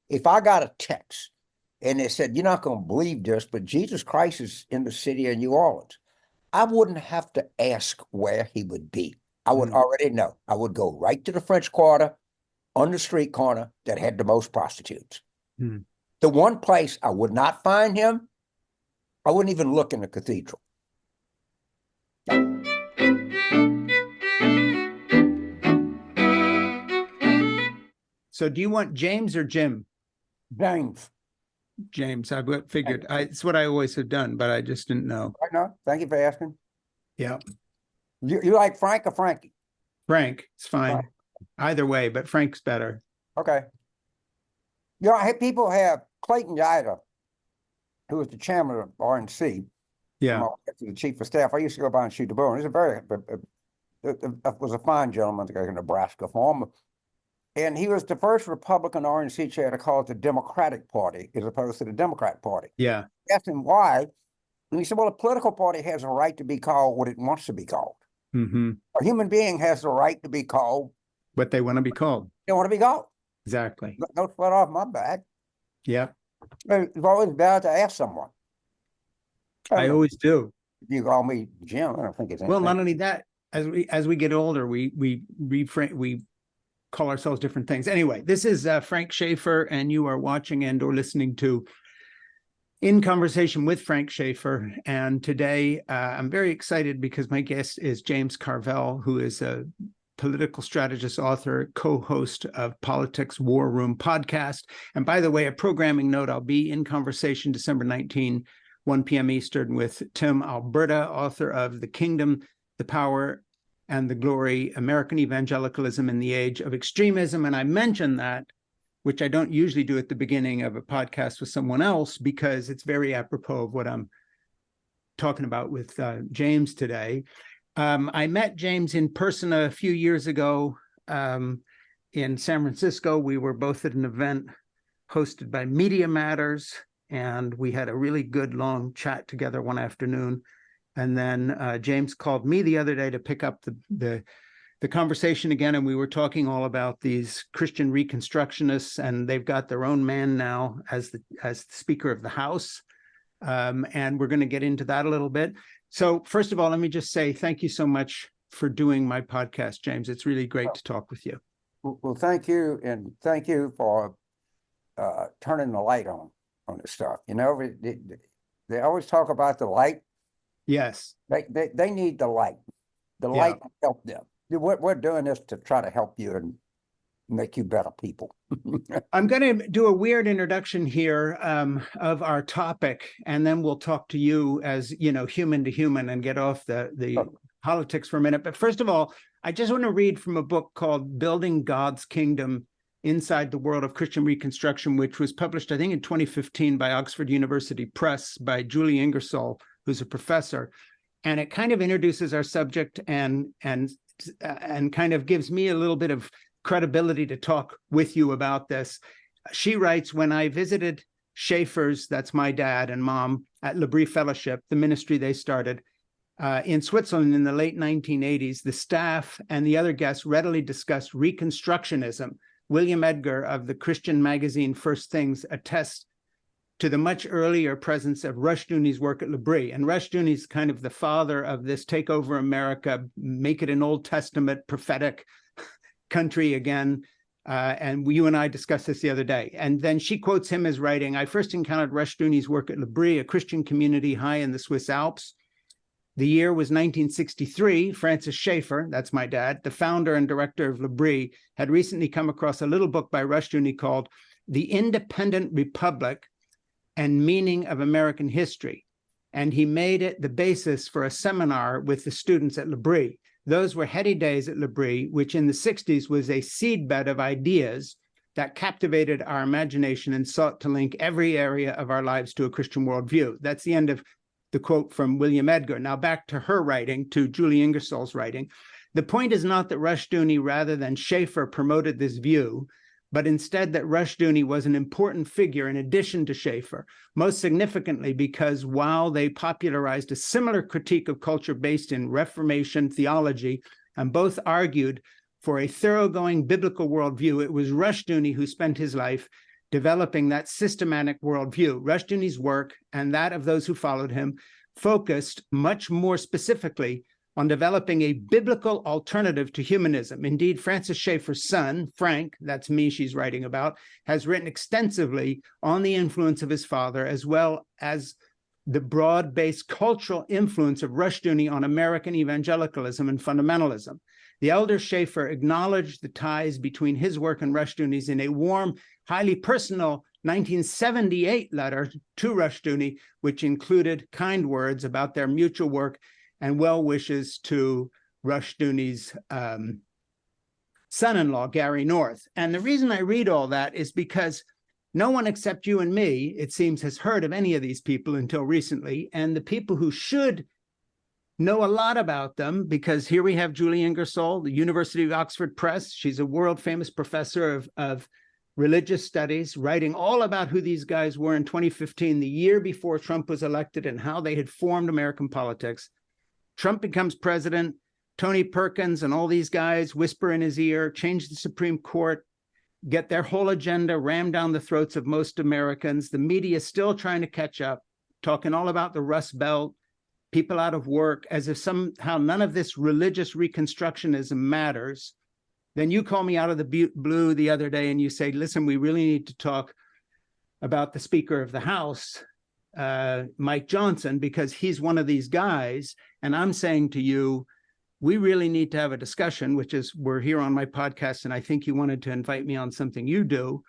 if I got a text and it said, you're not going to believe this, but Jesus Christ is in the city of New Orleans, I wouldn't have to ask where he would be. I would already know. I would go right to the French Quarter on the street corner that had the most prostitutes. The one place I would not find him, I wouldn't even look in the cathedral. So do you want James or Jim? James. James, I figured. It's what I always have done, but I just didn't know. Right now, thank you for asking. Yeah. You like Frank or Frankie? Frank, it's fine. Frank. Either way, but Frank's better. Okay. You know, people have Clayton Yida, who was the chairman of RNC. Yeah. The chief of staff. I used to go by and shoot the bull. He's was a fine gentleman to go to Nebraska for him. And he was the first Republican RNC chair to call it the Democratic Party as opposed to the Democrat Party. Yeah. I asked him why. And he said, well, a political party has a right to be called what it wants to be called. A human being has the right to be called what they want to be called. They want to be called. Exactly. No sweat off my back. Yeah. It's always bad to ask someone. I always do. You call me Jim. I don't think it's anything. Well, not only that, as we get older, we call ourselves different things. Anyway, this is Frank Schaeffer, and you are watching and or listening to In Conversation with Frank Schaeffer. And today I'm very excited because my guest is James Carville, who is a political strategist, author, co-host of Politics War Room podcast. And by the way, a programming note, I'll be in conversation December 19, 1 p.m. Eastern with Tim Alberta, author of The Kingdom, the Power, and the Glory, American Evangelicalism in the Age of Extremism. And I mention that, which I don't usually do at the beginning of a podcast with someone else, because it's very apropos of what I'm talking about with James today. I met James in person a few years ago in San Francisco. We were both at an event hosted by Media Matters, and we had a really good long chat together one afternoon. And then James called me the other day to pick up the conversation again, and we were talking all about these Christian Reconstructionists, and they've got their own man now as the Speaker of the House. And we're going to get into that a little bit. So first of all, let me just say thank you so much for doing my podcast, James. It's really great to talk with you. Well, thank you, and thank you for turning the light on this stuff. You know, they always talk about the light. Yes. They need the light. The light to help them. We're doing this to try to help you and make you better people. I'm going to do a weird introduction here of our topic, and then we'll talk to you as, you know, human to human and get off the politics for a minute. But first of all, I just want to read from a book called Building God's Kingdom Inside the World of Christian Reconstruction, which was published, I think, in 2015 by Oxford University Press by Julie Ingersoll, who's a professor. And it kind of introduces our subject and kind of gives me a little bit of credibility to talk with you about this. She writes, when I visited Schaeffer's, that's my dad and mom, at L'Abri Fellowship, the ministry they started in Switzerland in the late 1980s, the staff and the other guests readily discussed Reconstructionism. William Edgar of the Christian magazine First Things attests to the much earlier presence of Rushdoony's work at L'Abri. And Rushdoony's kind of the father of this take over America, make it an Old Testament prophetic country again. And you and I discussed this the other day. And then she quotes him as writing, I first encountered Rushdoony's work at L'Abri, a Christian community high in the Swiss Alps. The year was 1963. Francis Schaeffer, that's my dad, the founder and director of L'Abri, had recently come across a little book by Rushdoony called The Independent Republic and Meaning of American History. And he made it the basis for a seminar with the students at L'Abri. Those were heady days at L'Abri, which in the 60s was a seedbed of ideas that captivated our imagination and sought to link every area of our lives to a Christian worldview. That's the end of the quote from William Edgar. Now back to her writing, to Julie Ingersoll's writing. The point is not that Rushdoony rather than Schaeffer promoted this view, but instead that Rushdoony was an important figure in addition to Schaeffer, most significantly because while they popularized a similar critique of culture based in Reformation theology, and both argued for a thoroughgoing biblical worldview, it was Rushdoony who spent his life developing that systematic worldview. Rushdoony's work and that of those who followed him focused much more specifically on developing a biblical alternative to humanism. Indeed, Francis Schaeffer's son, Frank, that's me she's writing about, has written extensively on the influence of his father, as well as the broad-based cultural influence of Rushdoony on American evangelicalism and fundamentalism. The elder Schaeffer acknowledged the ties between his work and Rushdoony's in a warm, highly personal 1978 letter to Rushdoony, which included kind words about their mutual work and well wishes to Rushdoony's son-in-law, Gary North. And the reason I read all that is because no one except you and me, it seems, has heard of any of these people until recently. And the people who should know a lot about them, because here we have Julie Ingersoll, the University of Oxford Press. She's a world-famous professor of religious studies, writing all about who these guys were in 2015, the year before Trump was elected, and how they had formed American politics. Trump becomes president. Tony Perkins and all these guys whisper in his ear, change the Supreme Court, get their whole agenda rammed down the throats of most Americans. The media is still trying to catch up, talking all about the Rust Belt, people out of work, as if somehow none of this religious reconstructionism matters. Then you call me out of the blue the other day and you say, listen, we really need to talk about the Speaker of the House, Mike Johnson, because he's one of these guys. And I'm saying to you, we really need to have a discussion, which is we're here on my podcast, and I think you wanted to invite me on something you do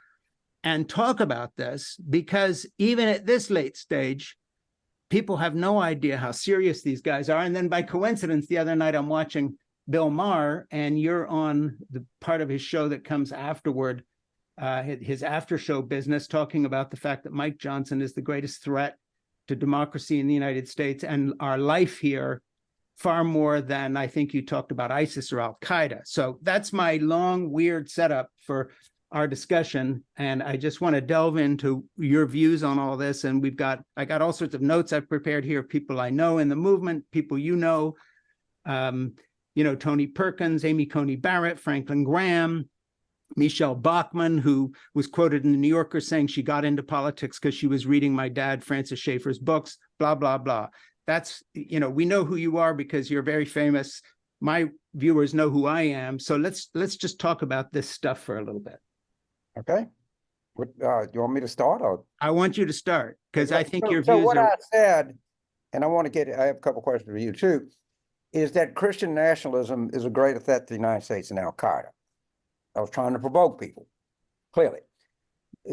and talk about this, because even at this late stage, people have no idea how serious these guys are. And then by coincidence, the other night I'm watching Bill Maher, and you're on the part of his show that comes afterward, his after show business, talking about the fact that Mike Johnson is the greatest threat to democracy in the United States and our life here, far more than I think you talked about ISIS or Al-Qaeda. So that's my long, weird setup for our discussion. And I just want to delve into your views on all this. And I got all sorts of notes I've prepared here, people I know in the movement, people you know, Tony Perkins, Amy Coney Barrett, Franklin Graham, Michelle Bachmann, who was quoted in the New Yorker saying she got into politics because she was reading my dad, Francis Schaeffer's books, blah, blah, blah. That's, we know who you are because you're very famous. My viewers know who I am. So let's just talk about this stuff for a little bit. Okay. What, you want me to start? Or? I want you to start, because I think your so views what are... I said, and I have a couple questions for you too, is that Christian nationalism is a greater threat to the United States than Al-Qaeda. I was trying to provoke people, clearly.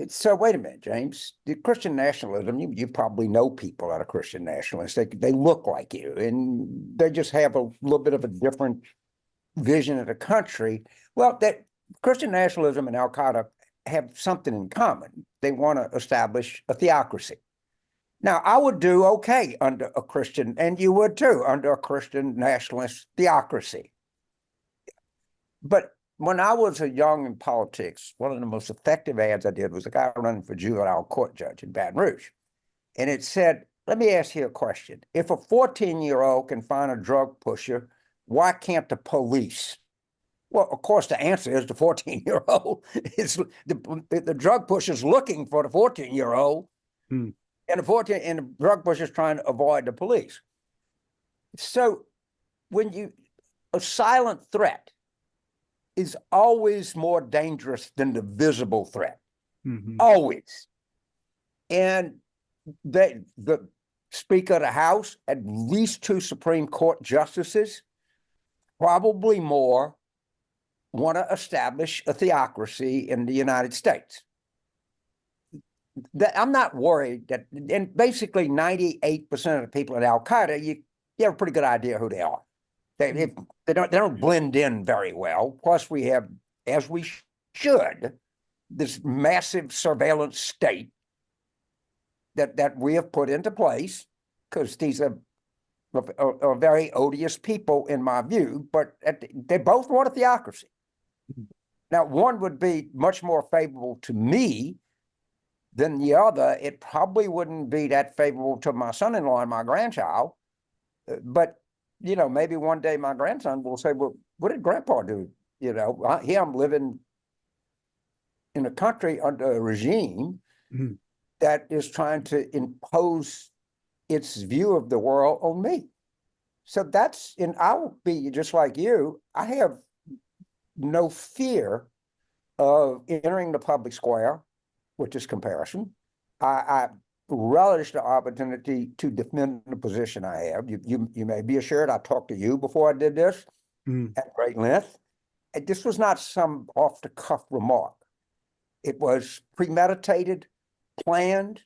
So wait a minute, James. The Christian nationalism, you probably know people that are Christian nationalists. They look like you, and they just have a little bit of a different vision of the country. Well, that Christian nationalism and Al-Qaeda have something in common. They want to establish a theocracy. Now, I would do okay under a Christian, and you would too, under a Christian nationalist theocracy. But when I was young in politics, one of the most effective ads I did was a guy running for juvenile court judge in Baton Rouge. And it said, let me ask you a question. If a 14-year-old can find a drug pusher, why can't the police? Well, of course, the answer is the 14-year-old is the drug pusher's looking for the 14-year-old, and the drug pusher's trying to avoid the police. So a silent threat is always more dangerous than the visible threat. Always. And the Speaker of the House, at least 2 Supreme Court justices, probably more, want to establish a theocracy in the United States. I'm not worried that, and basically 98% of the people at Al-Qaeda, you have a pretty good idea who they are. They don't blend in very well. Plus, we have, as we should, this massive surveillance state that we have put into place, because these are very odious people in my view, but they both want a theocracy. Now, one would be much more favorable to me than the other. It probably wouldn't be that favorable to my son-in-law and my grandchild, but maybe one day my grandson will say, well, what did Grandpa do? Here I'm living in a country under a regime Mhm. that is trying to impose its view of the world on me. So that's, and I will be just like you. I have no fear of entering the public square, which is comparison. I relish the opportunity to defend the position I have. You may be assured I talked to you before I did this at great length. And this was not some off-the-cuff remark. It was premeditated, planned,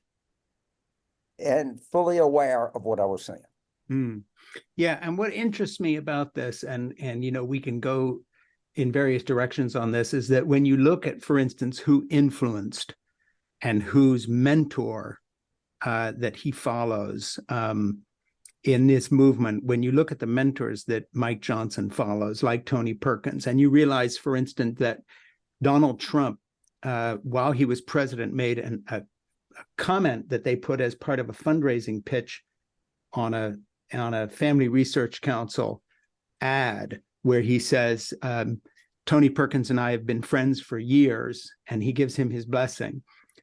and fully aware of what I was saying. Yeah, and what interests me about this, and we can go in various directions on this, is that when you look at, for instance, who influenced and whose mentor that he follows in this movement, when you look at the mentors that Mike Johnson follows, like Tony Perkins, and you realize, for instance, that Donald Trump, while he was president, made a comment that they put as part of a fundraising pitch on a Family Research Council ad, where he says, Tony Perkins and I have been friends for years, and he gives him his blessing.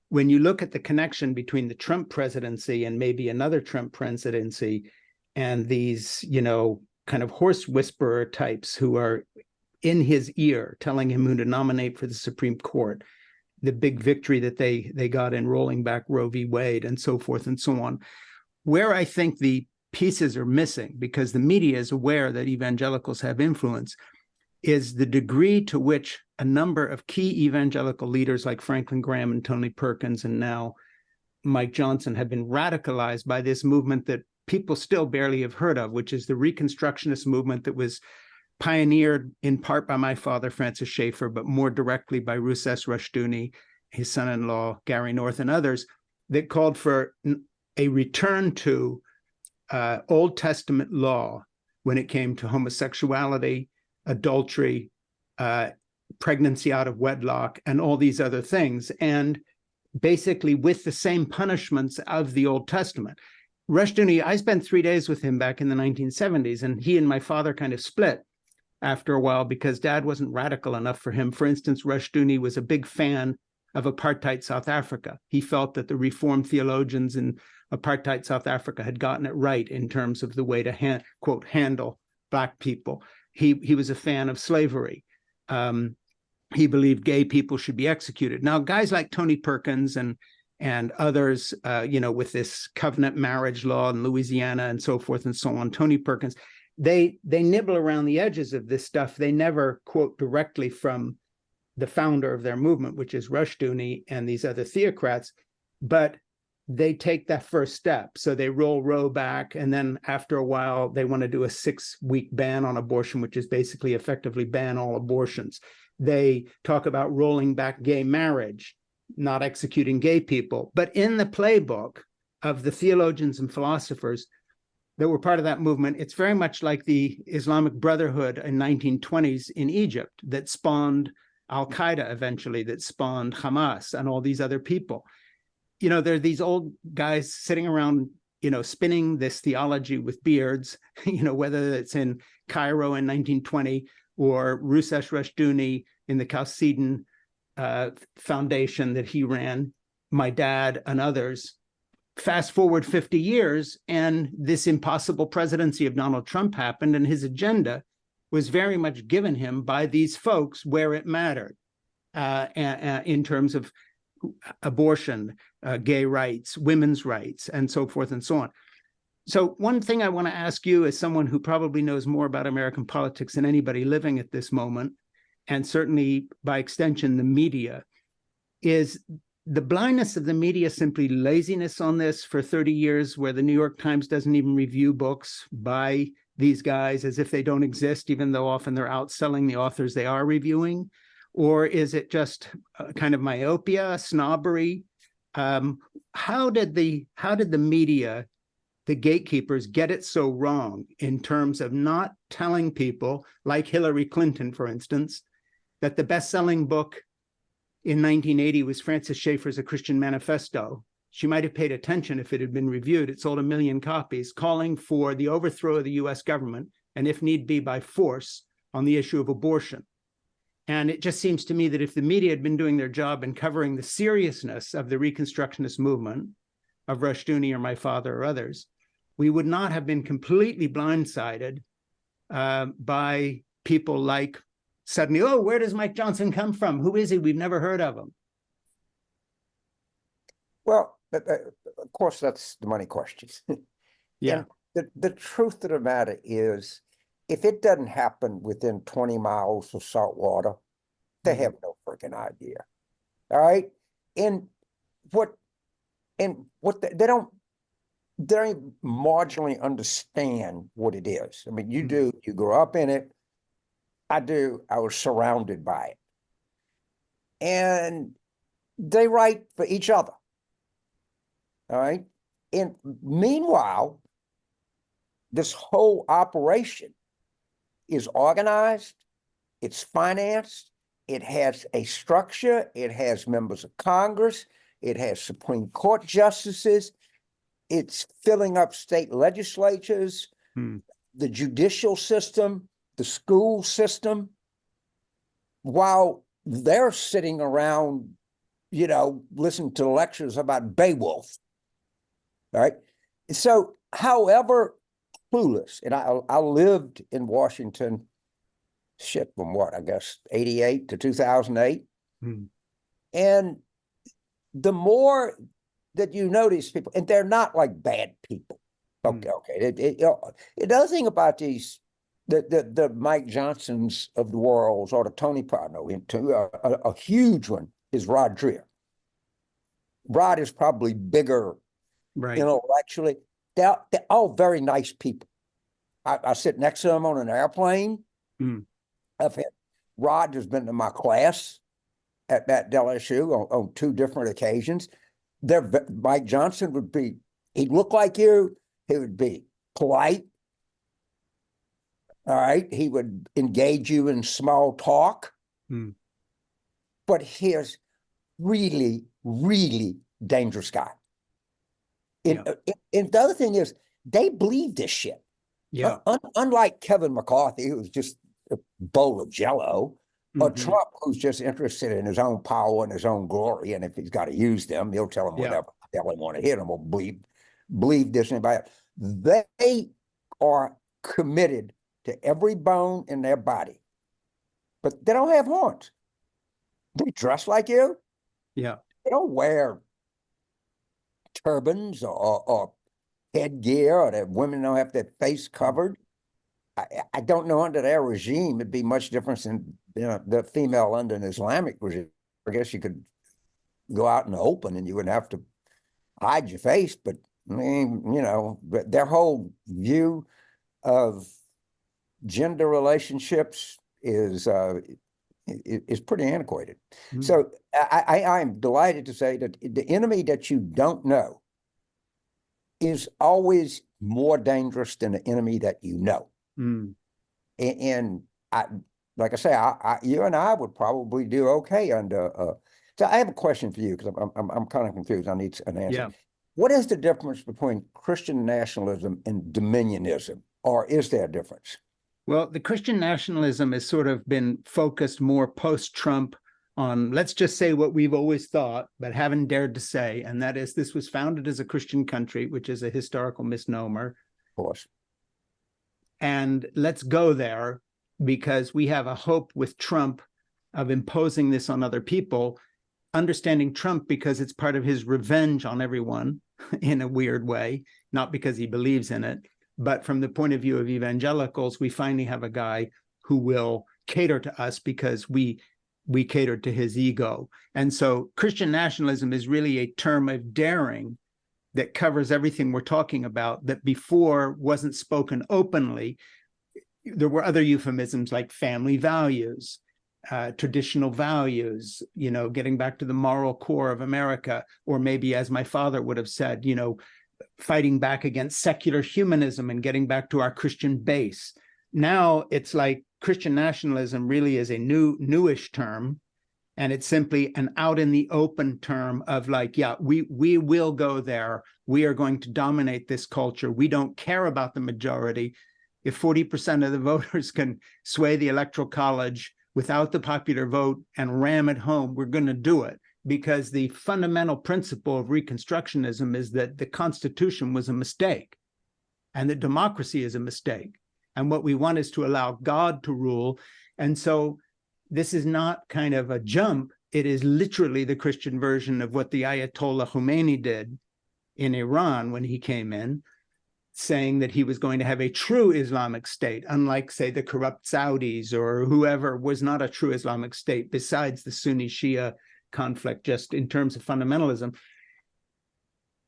When you look at the connection between the Trump presidency and maybe another Trump presidency and these, kind of horse whisperer types who are in his ear telling him who to nominate for the Supreme Court, the big victory that they got in rolling back Roe v. Wade and so forth and so on, where I think the pieces are missing, because the media is aware that evangelicals have influence, is the degree to which a number of key evangelical leaders like Franklin Graham and Tony Perkins and now Mike Johnson have been radicalized by this movement that people still barely have heard of, which is the Reconstructionist movement that was pioneered in part by my father, Francis Schaeffer, but more directly by Rousseff Rushdoony, his son-in-law, Gary North, and others, that called for a return to Old Testament law when it came to homosexuality, adultery, pregnancy out of wedlock, and all these other things, and basically with the same punishments of the Old Testament. Rushdoony, I spent 3 days with him back in the 1970s, and he and my father kind of split after a while because Dad wasn't radical enough for him. For instance, Rushdoony was a big fan of apartheid South Africa. He felt that the Reformed theologians in apartheid South Africa had gotten it right in terms of the way to quote, handle Black people. He was a fan of slavery. He believed gay people should be executed. Now, guys like Tony Perkins and others, with this covenant marriage law in Louisiana and so forth and so on, Tony Perkins, they nibble around the edges of this stuff. They never quote directly from the founder of their movement, which is Rushdoony and these other theocrats, but they take that first step. So they roll Roe back, and then after a while, they want to do a 6-week ban on abortion, which is basically effectively ban all abortions. They talk about rolling back gay marriage, not executing gay people. But in the playbook of the theologians and philosophers that were part of that movement, it's very much like the Islamic Brotherhood in 1920s in Egypt that spawned Al-Qaeda eventually, that spawned Hamas and all these other people. There are these old guys sitting around, spinning this theology with beards, whether it's in Cairo in 1920 or Rousseff Rushdoony in the Chalcedon foundation that he ran, my dad and others. Fast forward 50 years, and this impossible presidency of Donald Trump happened, and his agenda was very much given him by these folks where it mattered in terms of abortion, gay rights, women's rights, and so forth and so on. So one thing I want to ask you, as someone who probably knows more about American politics than anybody living at this moment, and certainly by extension the media, is the blindness of the media simply laziness on this for 30 years, where the New York Times doesn't even review books by these guys as if they don't exist, even though often they're outselling the authors they are reviewing? Or is it just kind of myopia, snobbery? How did the media, the gatekeepers, get it so wrong in terms of not telling people, like Hillary Clinton, for instance, that the best-selling book in 1980 was Francis Schaeffer's A Christian Manifesto? She might have paid attention if it had been reviewed. It sold 1 million copies, calling for the overthrow of the US government, and if need be, by force, on the issue of abortion. And it just seems to me that if the media had been doing their job in covering the seriousness of the Reconstructionist movement of Rushdoony or my father or others, we would not have been completely blindsided by people like suddenly, oh, where does Mike Johnson come from? Who is he? We've never heard of him. Well, of course, that's the money question. Yeah. And the truth of the matter is, if it doesn't happen within 20 miles of salt water, they have no freaking idea. All right. And what they don't marginally understand what it is. I mean, you do, you grew up in it. I do. I was surrounded by it. And they write for each other. All right. And meanwhile, this whole operation is organized, it's financed, it has a structure, it has members of Congress, it has Supreme Court justices, it's filling up state legislatures, the judicial system, the school system, while they're sitting around, you know, listening to lectures about Beowulf. All right. So, however clueless, and I lived in Washington, shit, from what, I guess, 88 to 2008. And the more that you know these people, and they're not like bad people. Okay. The other thing about these, the Mike Johnsons of the world, or the Tony Parno, a huge one is Rod Dreher. Rod is probably bigger intellectually. They're all very nice people. I sit next to them on an airplane. I've had Rod has been to my class at LSU on 2 different occasions. Mike Johnson he'd look like you. He would be polite. All right. He would engage you in small talk. But here's really, really dangerous guy. And the other thing is, they believe this shit. Yeah. Unlike Kevin McCarthy, who's just a bowl of jello, or Trump, who's just interested in his own power and his own glory. And if he's got to use them, he'll tell them whatever the hell they want to hit him or believe this and that. They are committed to every bone in their body, but they don't have horns. They dress like you. Yeah. They don't wear turbans or headgear, or the women don't have their face covered. I don't know, under their regime, it'd be much different than, you know, the female under an Islamic regime. I guess you could go out in the open and you wouldn't have to hide your face, but I mean, you know, but their whole view of gender relationships is pretty antiquated. So I'm delighted to say that the enemy that you don't know is always more dangerous than the enemy that you know. And like I say, you and I would probably do okay under. So I have a question for you, because I'm kind of confused. I need an answer. Yeah. What is the difference between Christian nationalism and dominionism, or is there a difference? Well, the Christian nationalism has sort of been focused more post-Trump on, let's just say what we've always thought, but haven't dared to say, and that is, this was founded as a Christian country, which is a historical misnomer. Of course. And let's go there, because we have a hope with Trump of imposing this on other people, understanding Trump because it's part of his revenge on everyone in a weird way, not because he believes in it. But from the point of view of evangelicals, we finally have a guy who will cater to us because we cater to his ego. And so Christian nationalism is really a term of daring that covers everything we're talking about, that before wasn't spoken openly. There were other euphemisms like family values, traditional values, you know, getting back to the moral core of America, or maybe, as my father would have said, you know, fighting back against secular humanism and getting back to our Christian base. Now it's like Christian nationalism really is a newish term, and it's simply an out in the open term of like, yeah, we will go there. We are going to dominate this culture. We don't care about the majority. If 40% of the voters can sway the electoral college, without the popular vote and ram it home. We're going to do it because the fundamental principle of Reconstructionism is that the Constitution was a mistake and that democracy is a mistake. And what we want is to allow God to rule. And so this is not kind of a jump. It is literally the Christian version of what the Ayatollah Khomeini did in Iran when he came in, saying that he was going to have a true Islamic state, unlike, say, the corrupt Saudis or whoever was not a true Islamic state besides the Sunni Shia conflict, just in terms of fundamentalism.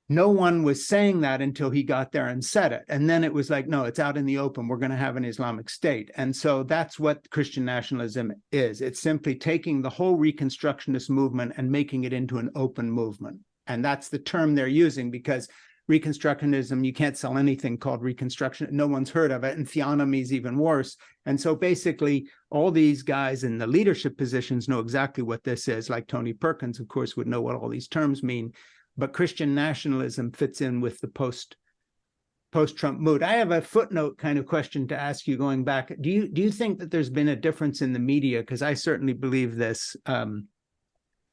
No one was saying that until he got there and said it. And then it was like, no, it's out in the open. We're going to have an Islamic state. And so that's what Christian nationalism is. It's simply taking the whole Reconstructionist movement and making it into an open movement. And that's the term they're using, because Reconstructionism, you can't sell anything called Reconstruction. No one's heard of it. And theonomy is even worse. And so basically, all these guys in the leadership positions know exactly what this is. Like Tony Perkins, of course, would know what all these terms mean. But Christian nationalism fits in with the post-Trump mood. I have a footnote kind of question to ask you going back. Do you think that there's been a difference in the media? Because I certainly believe this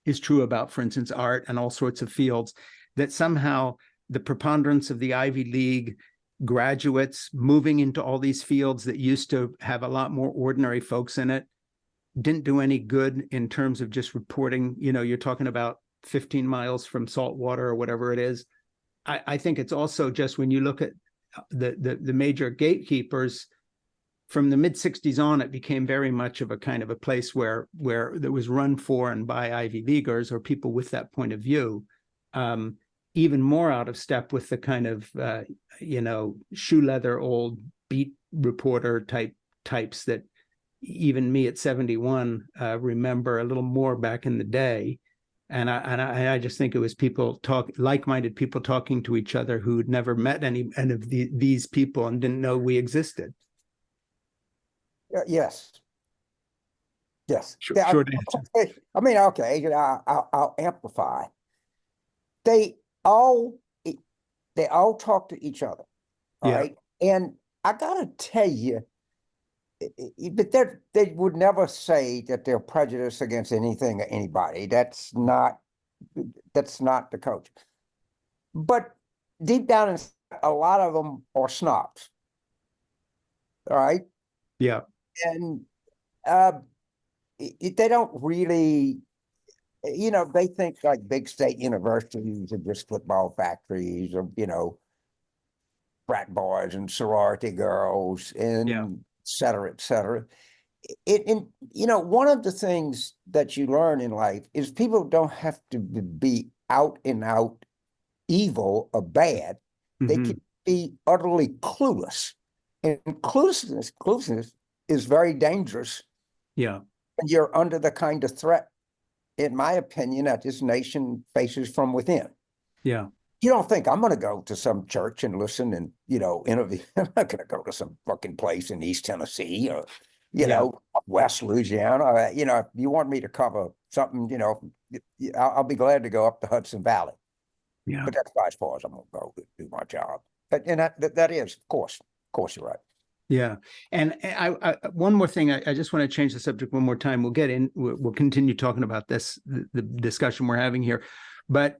is true about, for instance, art and all sorts of fields, that somehow the preponderance of the Ivy League graduates moving into all these fields that used to have a lot more ordinary folks in it didn't do any good in terms of just reporting. You know, you're talking about 15 miles from salt water or whatever it is. I think it's also just when you look at the major gatekeepers from the mid 60s on, it became very much of a kind of a place where that was run for and by Ivy Leaguers or people with that point of view, even more out of step with the kind of, shoe leather old beat reporter types that even me at 71 remember a little more back in the day. And I just think it was like-minded people talking to each other who'd never met any of these people and didn't know we existed. Yes. Short answer. I mean, okay, I'll amplify. They all talk to each other, all right? And I gotta tell you, but they would never say that they're prejudiced against anything or anybody. That's not the coach. But deep down inside, a lot of them are snobs. All right. Yeah. And they don't really, they think like big state universities are just football factories, or frat boys and sorority girls and et cetera, et cetera. One of the things that you learn in life is people don't have to be out and out evil or bad. Mm-hmm. They can be utterly clueless. And cluelessness is very dangerous. Yeah. And you're under the kind of threat, in my opinion, that this nation faces from within. Yeah. You don't think I'm going to go to some church and listen and, interview. I'm not going to go to some fucking place in East Tennessee or, West Louisiana. If you want me to cover something, I'll be glad to go up the Hudson Valley. Yeah. But that's about as far as I'm going to go to do my job. And that is, of course, you're right. Yeah. And I one more thing, I just want to change the subject one more time. We'll continue talking about this, the discussion we're having here. But,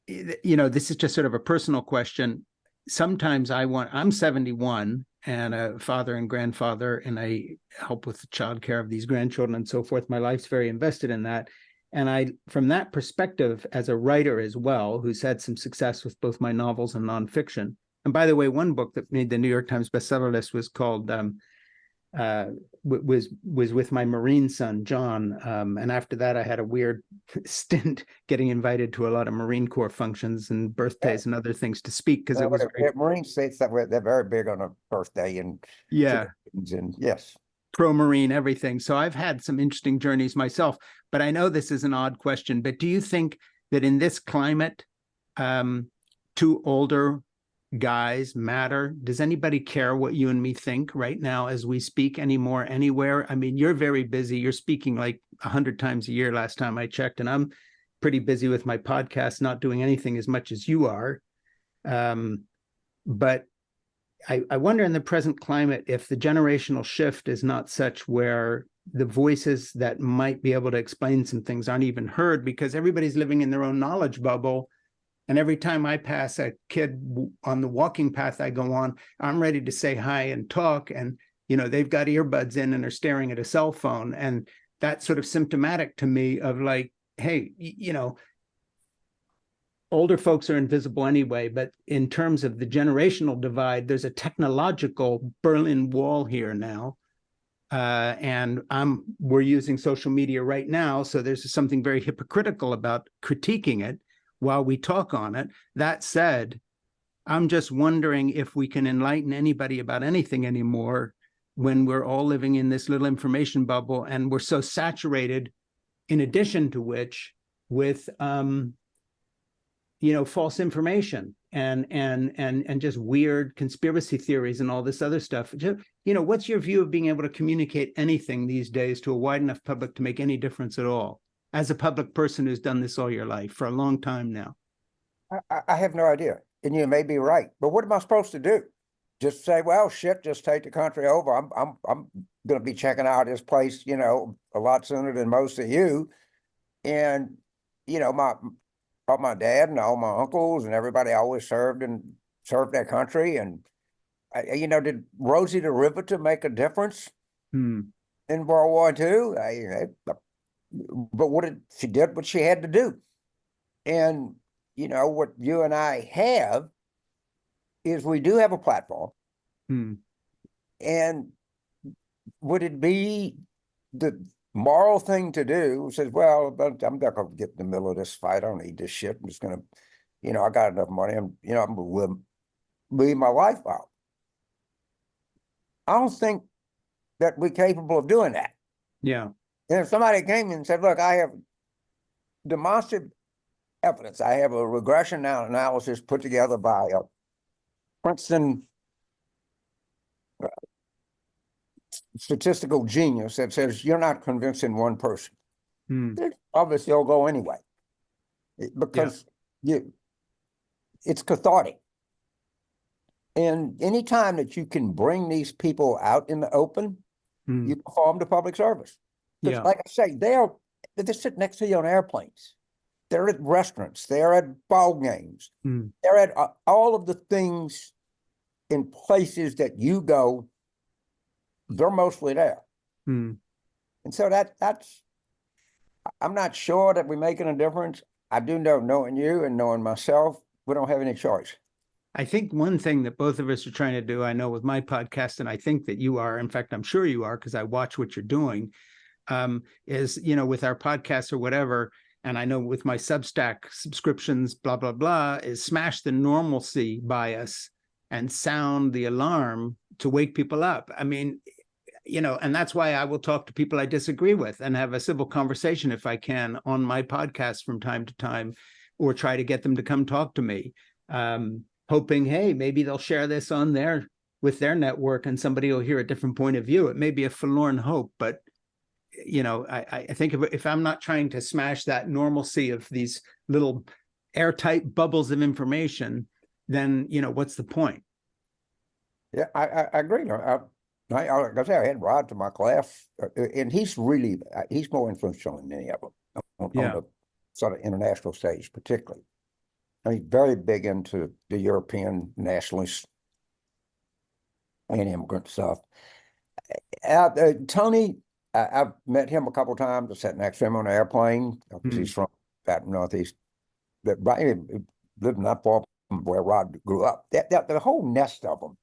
this is just sort of a personal question. Sometimes I'm 71 and a father and grandfather, and I help with the childcare of these grandchildren and so forth. My life's very invested in that. And from that perspective, as a writer as well, who's had some success with both my novels and nonfiction. And by the way, one book that made the New York Times bestseller list was called was with my Marine son, John. And after that, I had a weird stint getting invited to a lot of Marine Corps functions and birthdays and other things to speak, because it was Marine states that they're very big on a birthday and yes, pro-Marine everything. So I've had some interesting journeys myself. But I know this is an odd question, but do you think that in this climate, two older guys matter? Does anybody care what you and me think right now as we speak anymore, anywhere? I mean, you're very busy. You're speaking like 100 times a year last time I checked, and I'm pretty busy with my podcast, not doing anything as much as you are. But I wonder in the present climate if the generational shift is not such where the voices that might be able to explain some things aren't even heard because everybody's living in their own knowledge bubble. And every time I pass a kid on the walking path I go on, I'm ready to say hi and talk. And, they've got earbuds in and are staring at a cell phone. And that's sort of symptomatic to me of like, hey, older folks are invisible anyway, but in terms of the generational divide, there's a technological Berlin Wall here now. And we're using social media right now. So there's something very hypocritical about critiquing it while we talk on it. That said, I'm just wondering if we can enlighten anybody about anything anymore when we're all living in this little information bubble and we're so saturated, in addition to which, with false information and just weird conspiracy theories and all this other stuff. Just, what's your view of being able to communicate anything these days to a wide enough public to make any difference at all? As a public person who's done this all your life for a long time now. I have no idea. And you may be right. But what am I supposed to do? Just say, well, shit, just take the country over. I'm gonna be checking out this place, a lot sooner than most of you. And my dad and all my uncles and everybody always served their country. And did Rosie the Riveter make a difference in World War II? But she did what she had to do. And what you and I have is we do have a platform. And would it be the moral thing to do? Says, well, I'm not going to get in the middle of this fight. I don't need this shit. I'm just going to, I got enough money. I'm going to leave my life out. I don't think that we're capable of doing that. Yeah. And if somebody came in and said, look, I have demonstrative evidence. I have a regression analysis put together by a Princeton statistical genius that says you're not convincing one person. Obviously, you'll go anyway because it's cathartic. And anytime that you can bring these people out in the open, you perform the public service. Because like I say, they're sitting next to you on airplanes. They're at restaurants. They're at ball games. They're at all of the things in places that you go. They're mostly there. And so that's, I'm not sure that we're making a difference. I do know, knowing you and knowing myself, we don't have any choice. I think one thing that both of us are trying to do, I know with my podcast, and I think that you are, in fact, I'm sure you are, because I watch what you're doing, is, with our podcasts or whatever, and I know with my Substack subscriptions, blah, blah, blah, is smash the normalcy bias and sound the alarm to wake people up. I mean, and that's why I will talk to people I disagree with and have a civil conversation if I can on my podcast from time to time, or try to get them to come talk to me, hoping, hey, maybe they'll share this on with their network and somebody will hear a different point of view. It may be a forlorn hope, but I think if I'm not trying to smash that normalcy of these little airtight bubbles of information, then, what's the point? Yeah, I agree. Like I say, I had Rod to my class, and he's more influential than any of them on the sort of international stage, particularly. And he's very big into the European nationalist and immigrant stuff. Tony, I've met him a couple of times. I sat next to him on an airplane because he's from that Northeast. But he lived not far from where Rod grew up. The whole nest of them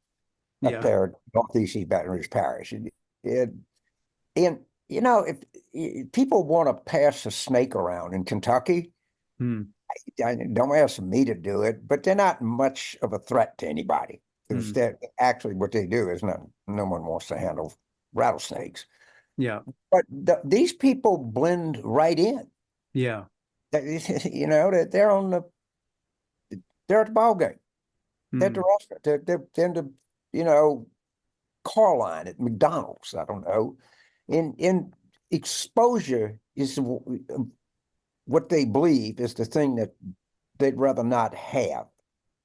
up there, Northeast East Baton Rouge Parish. And if people want to pass a snake around in Kentucky, don't ask me to do it, but they're not much of a threat to anybody. Because actually what they do is no one wants to handle rattlesnakes. Yeah. But these people blend right in. Yeah. That they're at the ball game. They're at the restaurant. They're in the, car line at McDonald's. I don't know. In exposure is what they believe is the thing that they'd rather not have.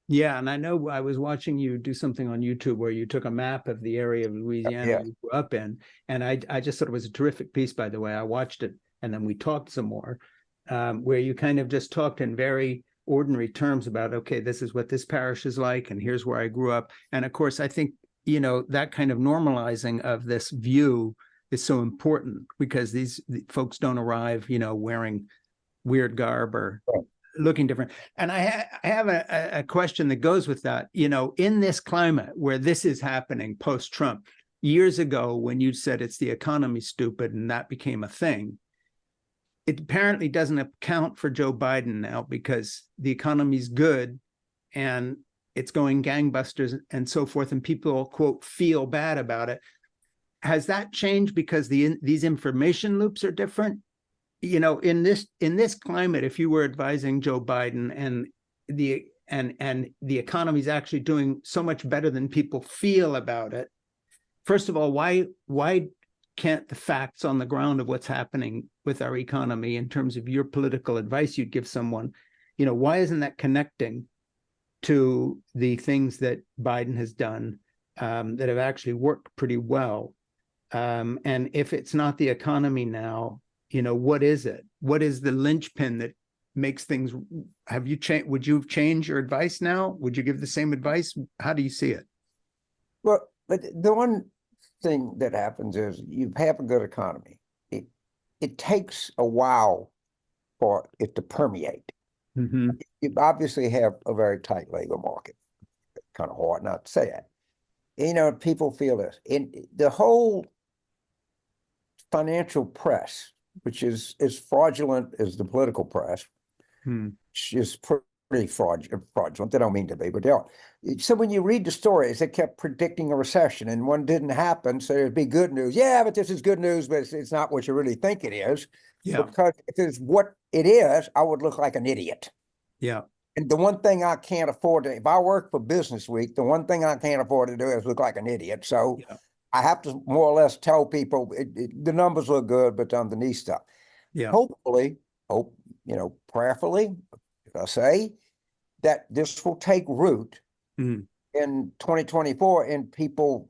Yeah, and I know I was watching you do something on YouTube where you took a map of the area of Louisiana Yeah. you grew up in, and I just thought it was a terrific piece, by the way. I watched it, and then we talked some more, where you kind of just talked in very ordinary terms about, okay, this is what this parish is like, and here's where I grew up. And of course, I think, that kind of normalizing of this view is so important because these folks don't arrive, wearing weird garb or looking different. And I have a question that goes with that. In this climate where this is happening post-Trump, years ago when you said it's the economy stupid and that became a thing, it apparently doesn't account for Joe Biden now because the economy's good and it's going gangbusters and so forth, and people, quote, feel bad about it. Has that changed because these information loops are different? In this climate, if you were advising Joe Biden and the economy is actually doing so much better than people feel about it, first of all, why can't the facts on the ground of what's happening with our economy in terms of your political advice you'd give someone, why isn't that connecting to the things that Biden has done that have actually worked pretty well? And if it's not the economy now, what is it? What is the linchpin that makes things? Have you changed? Would you change your advice now? Would you give the same advice? How do you see it? Well, but the one thing that happens is you have a good economy. It takes a while for it to permeate. Mm-hmm. You obviously have a very tight labor market. Kind of hard not to say that. People feel this. In the whole financial press, which is as fraudulent as the political press, which is pretty fraudulent. They don't mean to be, but they are. So when you read the stories, they kept predicting a recession, and one didn't happen. So there'd be good news. Yeah, but this is good news, but it's not what you really think it is. Yeah. Because if it's what it is, I would look like an idiot. Yeah. And the one thing I can't afford to, if I work for Business Week, the one thing I can't afford to do is look like an idiot. So I have to more or less tell people the numbers look good, but underneath stuff. Yeah. Hopefully, prayerfully, I say that this will take root in 2024 and people,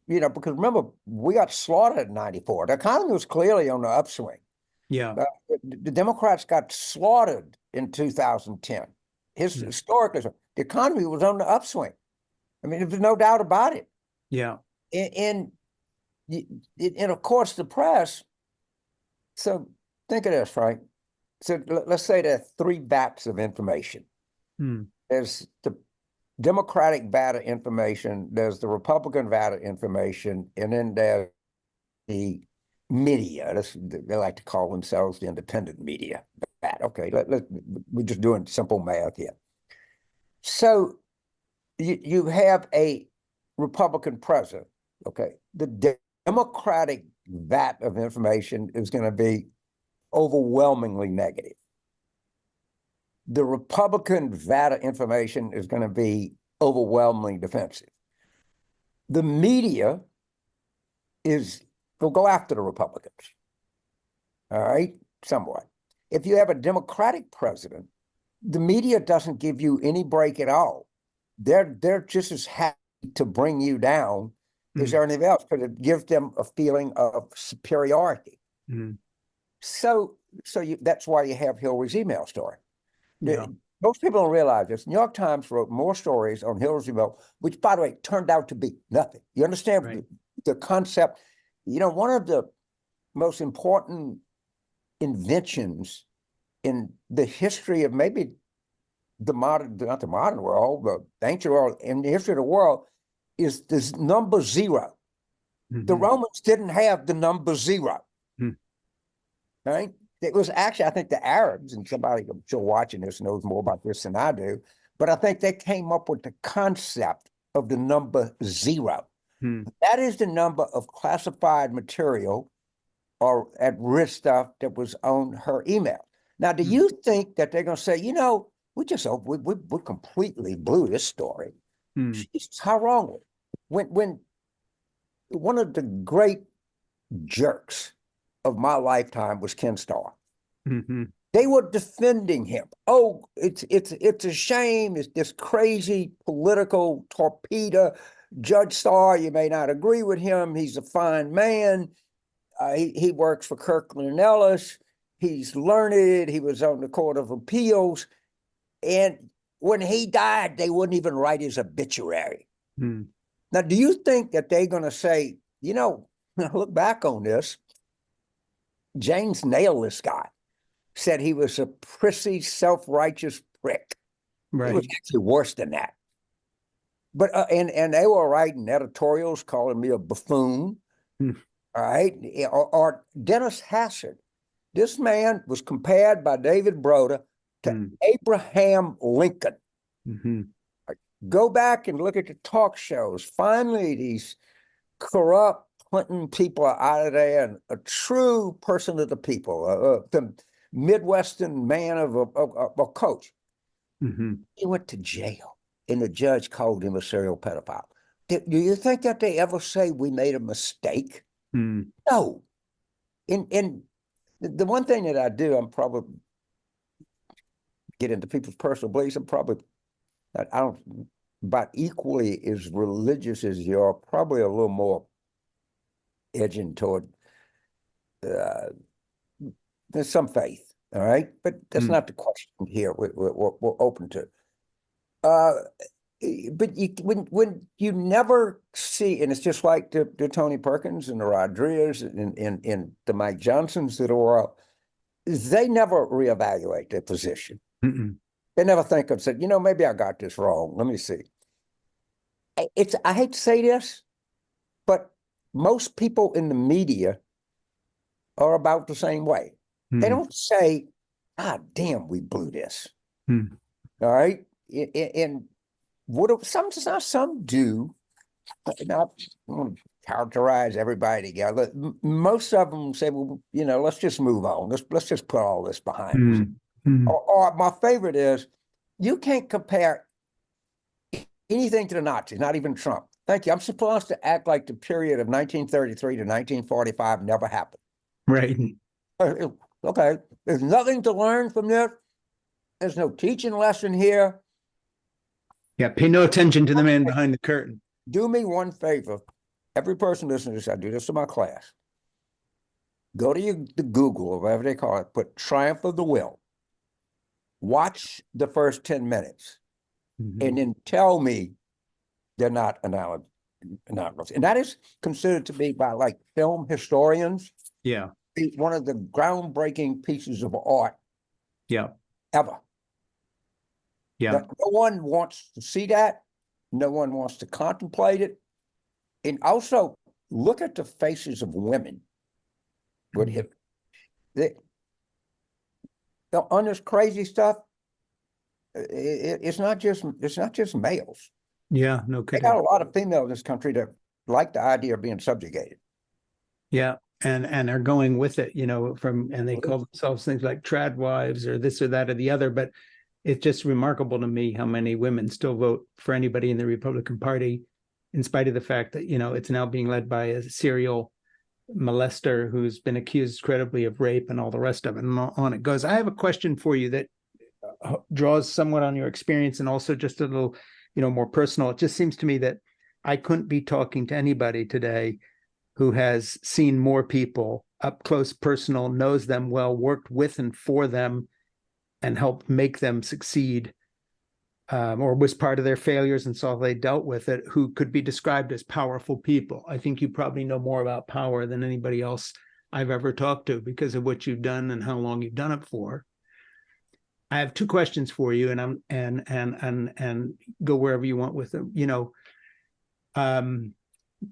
because remember, we got slaughtered in 94. The economy was clearly on the upswing. Yeah. The Democrats got slaughtered in 2010. Historically, the economy was on the upswing. I mean, there's no doubt about it. Yeah. And of course, the press. So think of this, Frank. So let's say there are three vats of information. There's the Democratic vat of information, there's the Republican vat of information, and then there's the media. They like to call themselves the independent media vat. Okay, we're just doing simple math here. So you have a Republican president. Okay, the Democratic vat of information is going to be overwhelmingly negative. The Republican vat of information is going to be overwhelmingly defensive. The media will go after the Republicans. All right, somewhat. If you have a Democratic president, the media doesn't give you any break at all. They're just as happy to bring you down as anything else because it gives them a feeling of superiority. So that's why you have Hillary's email story. Yeah. Most people don't realize this. New York Times wrote more stories on Hillary's email, which, by the way, turned out to be nothing. You understand the concept? One of the most important inventions in the history of maybe not the modern world, but the ancient world, in the history of the world, is this number zero. The Romans didn't have the number zero. Right? It was actually, I think, the Arabs, and somebody I'm sure watching this knows more about this than I do, but I think they came up with the concept of the number zero. That is the number of classified material or at-risk stuff that was on her email. Now, do you think that they're going to say, we completely blew this story? Jesus, how wrong? When one of the great jerks of my lifetime was Ken Starr. They were defending him. Oh, it's a shame. It's this crazy political torpedo. Judge Starr, you may not agree with him. He's a fine man. He works for Kirkland and Ellis. He's learned. He was on the Court of Appeals. And when he died, they wouldn't even write his obituary. Now, do you think that they're going to say, look back on this, James nailed this guy, said he was a prissy, self-righteous prick. Right. It was actually worse than that. But and they were writing editorials calling me a buffoon. All right. Or Dennis Hassard. This man was compared by David Broder to Abraham Lincoln. Go back and look at the talk shows. Finally, these corrupt Clinton people are out of there, and a true person of the people, the Midwestern man of a coach. He went to jail, and the judge called him a serial pedophile. Do you think that they ever say we made a mistake? No. And the one thing that I do, I'm probably get into people's personal beliefs. I don't about equally as religious as you are, probably a little more edging toward there's some faith, all right? But that's not the question here. We're open to. But when you never see, and it's just like the Tony Perkins and the Rodriguez and the Mike Johnsons of the world, they never reevaluate their position. They never think of said, maybe I got this wrong. Let me see. I hate to say this, but most people in the media are about the same way. They don't say, damn, we blew this. All right. And what some do, not characterize everybody together. Most of them say, well, let's just move on. Let's just put all this behind us. Or my favorite is, you can't compare anything to the Nazis, not even Trump. Thank you. I'm supposed to act like the period of 1933 to 1945 never happened. Right. Okay. There's nothing to learn from this. There's no teaching lesson here. Yeah. Pay no attention to the man behind the curtain. Do me one favor. Every person listening to this, I do this to my class. Go to the Google, or whatever they call it, put Triumph of the Will. Watch the first 10 minutes. And then tell me they're not analogous. And that is considered to be, by like film historians, one of the groundbreaking pieces of art ever. No one wants to see that. No one wants to contemplate it. And also look at the faces of women with him. On this crazy stuff, it's not just males. Yeah, no kidding. They got a lot of females in this country that like the idea of being subjugated. Yeah, and are going with it, and they call themselves things like trad wives or this or that or the other. But it's just remarkable to me how many women still vote for anybody in the Republican Party, in spite of the fact that, it's now being led by a serial molester who's been accused credibly of rape and all the rest of it, and on it goes. I have a question for you that draws somewhat on your experience and also just a little, more personal. It just seems to me that I couldn't be talking to anybody today who has seen more people up close, personal, knows them well, worked with and for them, and helped make them succeed, or was part of their failures and saw how they dealt with it, who could be described as powerful people. I think you probably know more about power than anybody else I've ever talked to because of what you've done and how long you've done it for. I have two questions for you, and go wherever you want with them.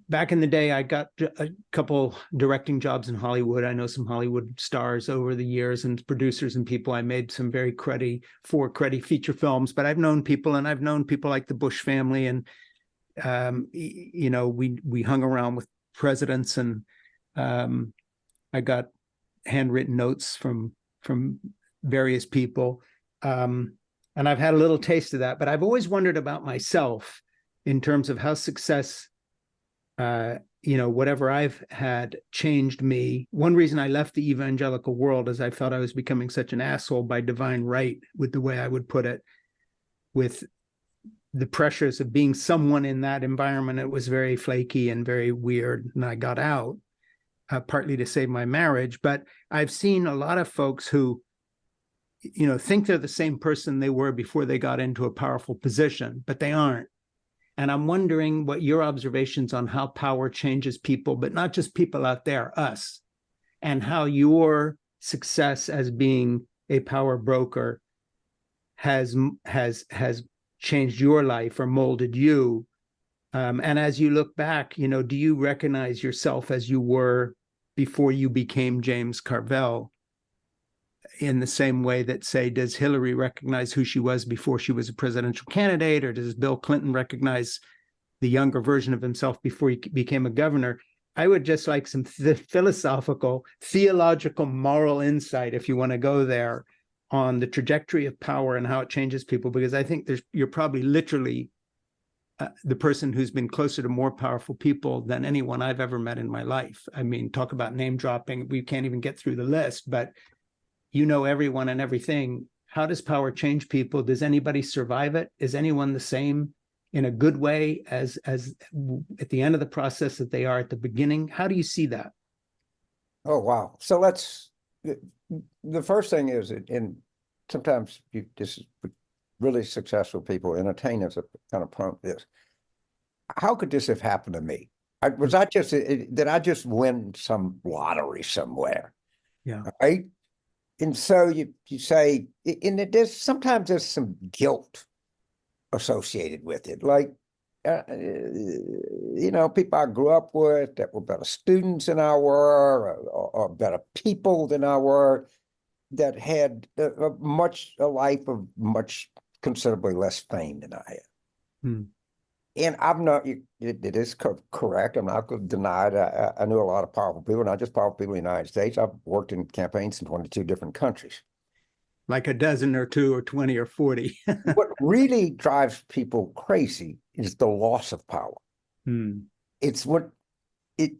Back in the day, I got a couple directing jobs in Hollywood. I know some Hollywood stars over the years and producers and people. I made some very cruddy feature films, but I've known people like the Bush family, and we hung around with presidents, and I got handwritten notes from various people. And I've had a little taste of that, but I've always wondered about myself in terms of how success whatever I've had changed me. One reason I left the evangelical world is I felt I was becoming such an asshole by divine right, with the way I would put it, with the pressures of being someone in that environment. It was very flaky and very weird, and I got out, partly to save my marriage. But I've seen a lot of folks who, think they're the same person they were before they got into a powerful position, but they aren't. And I'm wondering what your observations on how power changes people, but not just people out there, us, and how your success as being a power broker has changed your life or molded you. And as you look back, do you recognize yourself as you were before you became James Carville, in the same way that, say, does Hillary recognize who she was before she was a presidential candidate, or does Bill Clinton recognize the younger version of himself before he became a governor? I would just like some philosophical, theological, moral insight, if you want to go there, on the trajectory of power and how it changes people, because I think you're probably literally the person who's been closer to more powerful people than anyone I've ever met in my life. I mean, talk about name dropping. We can't even get through the list, but everyone and everything. How does power change people? Does anybody survive it? Is anyone the same in a good way as at the end of the process that they are at the beginning? How do you see that? Oh, wow. So the first thing is, and sometimes this is really successful people, entertainers are kind of prone to this. How could this have happened to me? Did I just win some lottery somewhere? Yeah. Right? And so you say, and sometimes there's some guilt associated with it. Like, people I grew up with that were better students than I were, or better people than I were, that had a life of much considerably less fame than I had. Hmm. And I'm not, it is correct. I'm not going to deny it. I knew a lot of powerful people, not just powerful people in the United States. I've worked in campaigns in 22 different countries. Like a dozen or two or 20 or 40. What really drives people crazy is the loss of power. Hmm. It's when if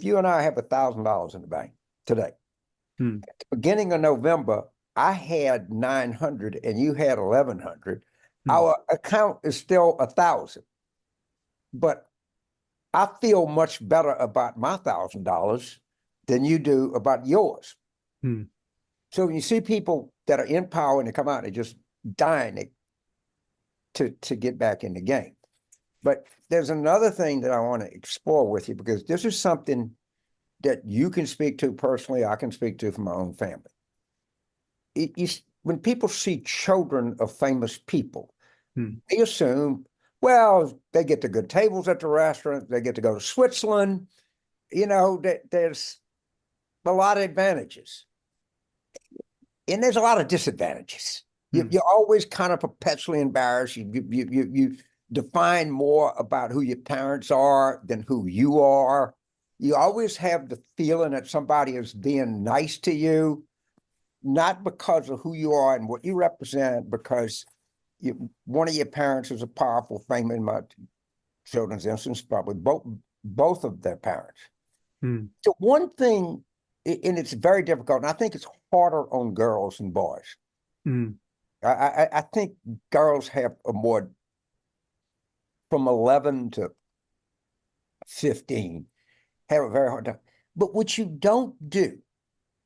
you and I have $1,000 in the bank today, Hmm. at the beginning of November, I had 900 and you had 1,100. Our account is still 1,000, but I feel much better about my $1,000 than you do about yours. Hmm. So when you see people that are in power and they come out, they're just dying to get back in the game. But there's another thing that I want to explore with you, because this is something that you can speak to personally, I can speak to from my own family. When people see children of famous people, they assume, well, they get the good tables at the restaurant, they get to go to Switzerland, there's a lot of advantages. And there's a lot of disadvantages. You're always kind of perpetually embarrassed. You define more about who your parents are than who you are. You always have the feeling that somebody is being nice to you, not because of who you are and what you represent, because one of your parents is a powerful, famous, in my children's instance, probably both of their parents. So one thing, and it's very difficult, and I think it's harder on girls than boys. I think girls have a more, from 11 to 15, have a very hard time. But what you don't do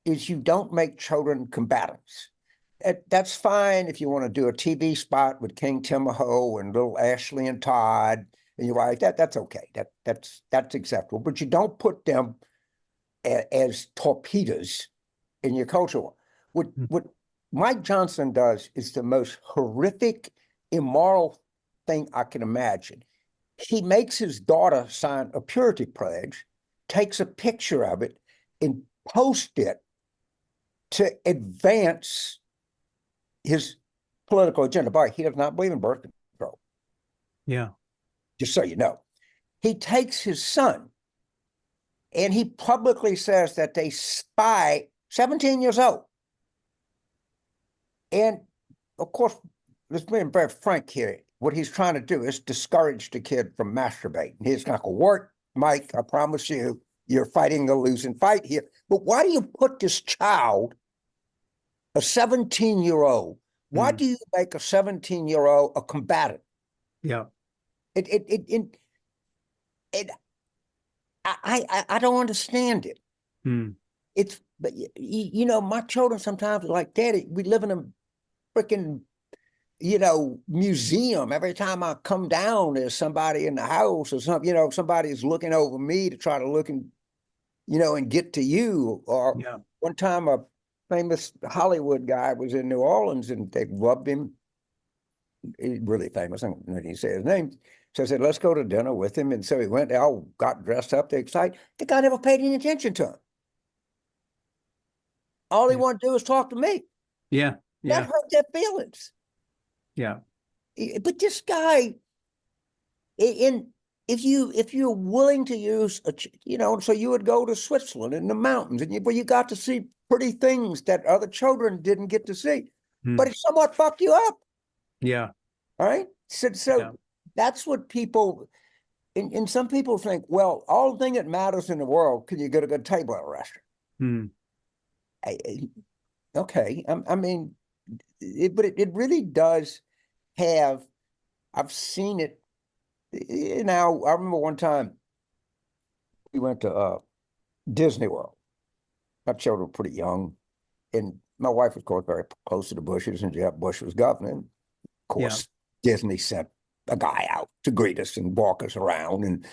is you don't make children combatants. That's fine if you want to do a TV spot with King Timahoe and little Ashley and Todd, and you're like, that's okay. That's acceptable. But you don't put them as torpedoes in your culture. What Mike Johnson does is the most horrific, immoral thing I can imagine. He makes his daughter sign a purity pledge, takes a picture of it, and posts it to advance his political agenda. But he does not believe in birth control. Yeah. Just so you know. He takes his son and he publicly says that they spy, 17 years old. And of course, let's be very frank here. what he's trying to do is discourage the kid from masturbating. It's not going to work, Mike. I promise you, you're fighting a losing fight here. But why do you put this child, a 17-year-old, why do you make a 17-year-old a combatant? Yeah. I don't understand it. It's, but you know, my children sometimes are like, Daddy, we live in a freaking, you know, museum. Every time I come down, there's somebody in the house or something, you know, somebody's looking over me to try to look and, you know, and get to you. Or one time a famous Hollywood guy was in New Orleans and they rubbed him. He's really famous. I don't know if he said his name. So I said, let's go to dinner with him. And so he went, they all got dressed up, they excited. The guy never paid any attention to him. All he wanted to do was talk to me. Yeah. That hurt their feelings. Yeah. But this guy, if you're willing to use you know, so you would go to Switzerland in the mountains, and you got to see pretty things that other children didn't get to see, but it somewhat fucked you up. Yeah. All right. So that's what people, and some people think, well, all the thing that matters in the world, can you get a good table at a restaurant? Okay. I mean, but it really does have, I've seen it. Now, I remember one time we went to Disney World. My children were pretty young. And my wife, of course, very close to the Bushes, and Jeb Bush was governor. And of course, Disney sent a guy out to greet us and walk us around. And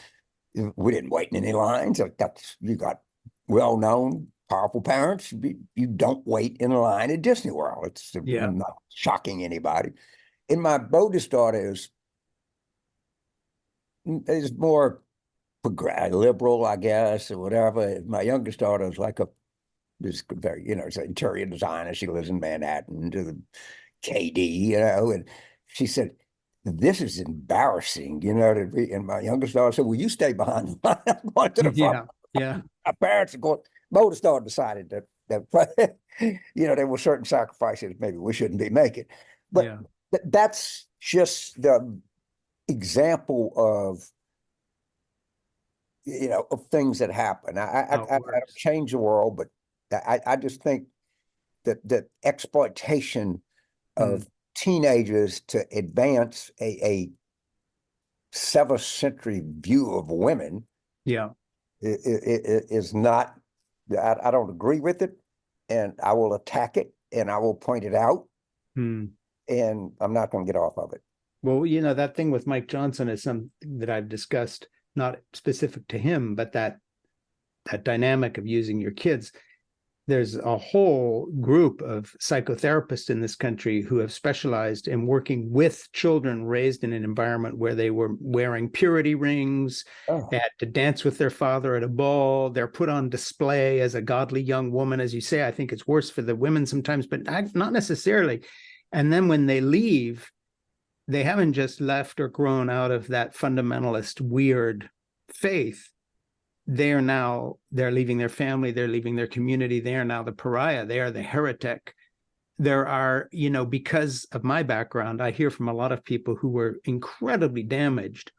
we didn't wait in any lines. You got well-known, powerful parents. You don't wait in a line at Disney World. It's not shocking anybody. And my oldest daughter is more liberal, I guess, or whatever. My youngest daughter is like this very, you know, it's an interior designer. She lives in Manhattan, to the KD, you know, and she said, this is embarrassing, you know, and my youngest daughter said, well, you stay behind the line. I'm going to the front. Yeah. My parents are going, my oldest daughter decided that you know, there were certain sacrifices maybe we shouldn't be making. But that's just the example of, you know, of things that happen. I don't change the world, but I just think that exploitation of teenagers to advance a 7th century view of women is not, I don't agree with it, and I will attack it, and I will point it out, and I'm not going to get off of it. Well, you know, that thing with Mike Johnson is something that I've discussed, not specific to him, but that dynamic of using your kids. There's a whole group of psychotherapists in this country who have specialized in working with children raised in an environment where they were wearing purity rings, they had to dance with their father at a ball, they're put on display as a godly young woman. As you say, I think it's worse for the women sometimes, but not necessarily. And then when they leave, they haven't just left or grown out of that fundamentalist weird faith. They're leaving their family, they're leaving their community, they are now the pariah, they are the heretic. There are, you know, because of my background, I hear from a lot of people who were incredibly damaged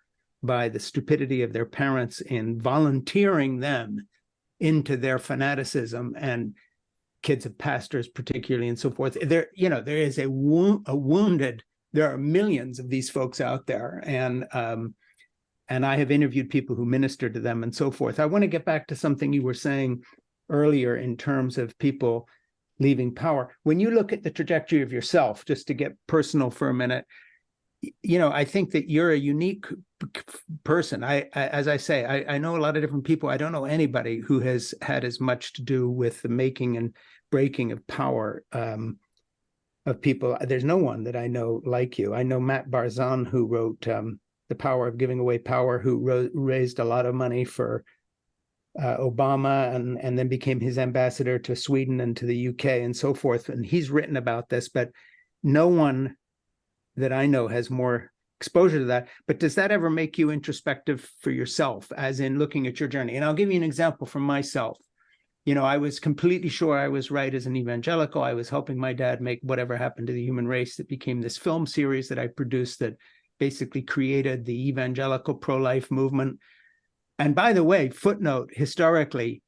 by the stupidity of their parents in volunteering them into their fanaticism, and kids of pastors particularly, and so forth. There, you know, there is a wounded, there are millions of these folks out there, and I have interviewed people who minister to them and so forth. I want to get back to something you were saying earlier in terms of people leaving power. When you look at the trajectory of yourself, just to get personal for a minute, you know, I think that you're a unique person. As I say, I know a lot of different people. I don't know anybody who has had as much to do with the making and breaking of power of people. There's no one that I know like you. I know Matt Barzan, who wrote The Power of Giving Away Power, who raised a lot of money for Obama and then became his ambassador to Sweden and to the UK and so forth. And he's written about this, but no one that I know has more exposure to that. But does that ever make you introspective for yourself, as in looking at your journey? And I'll give you an example from myself. You know, I was completely sure I was right as an evangelical. I was helping my dad make Whatever Happened to the Human Race, that became this film series that I produced that basically created the evangelical pro-life movement. And by the way, footnote, historically,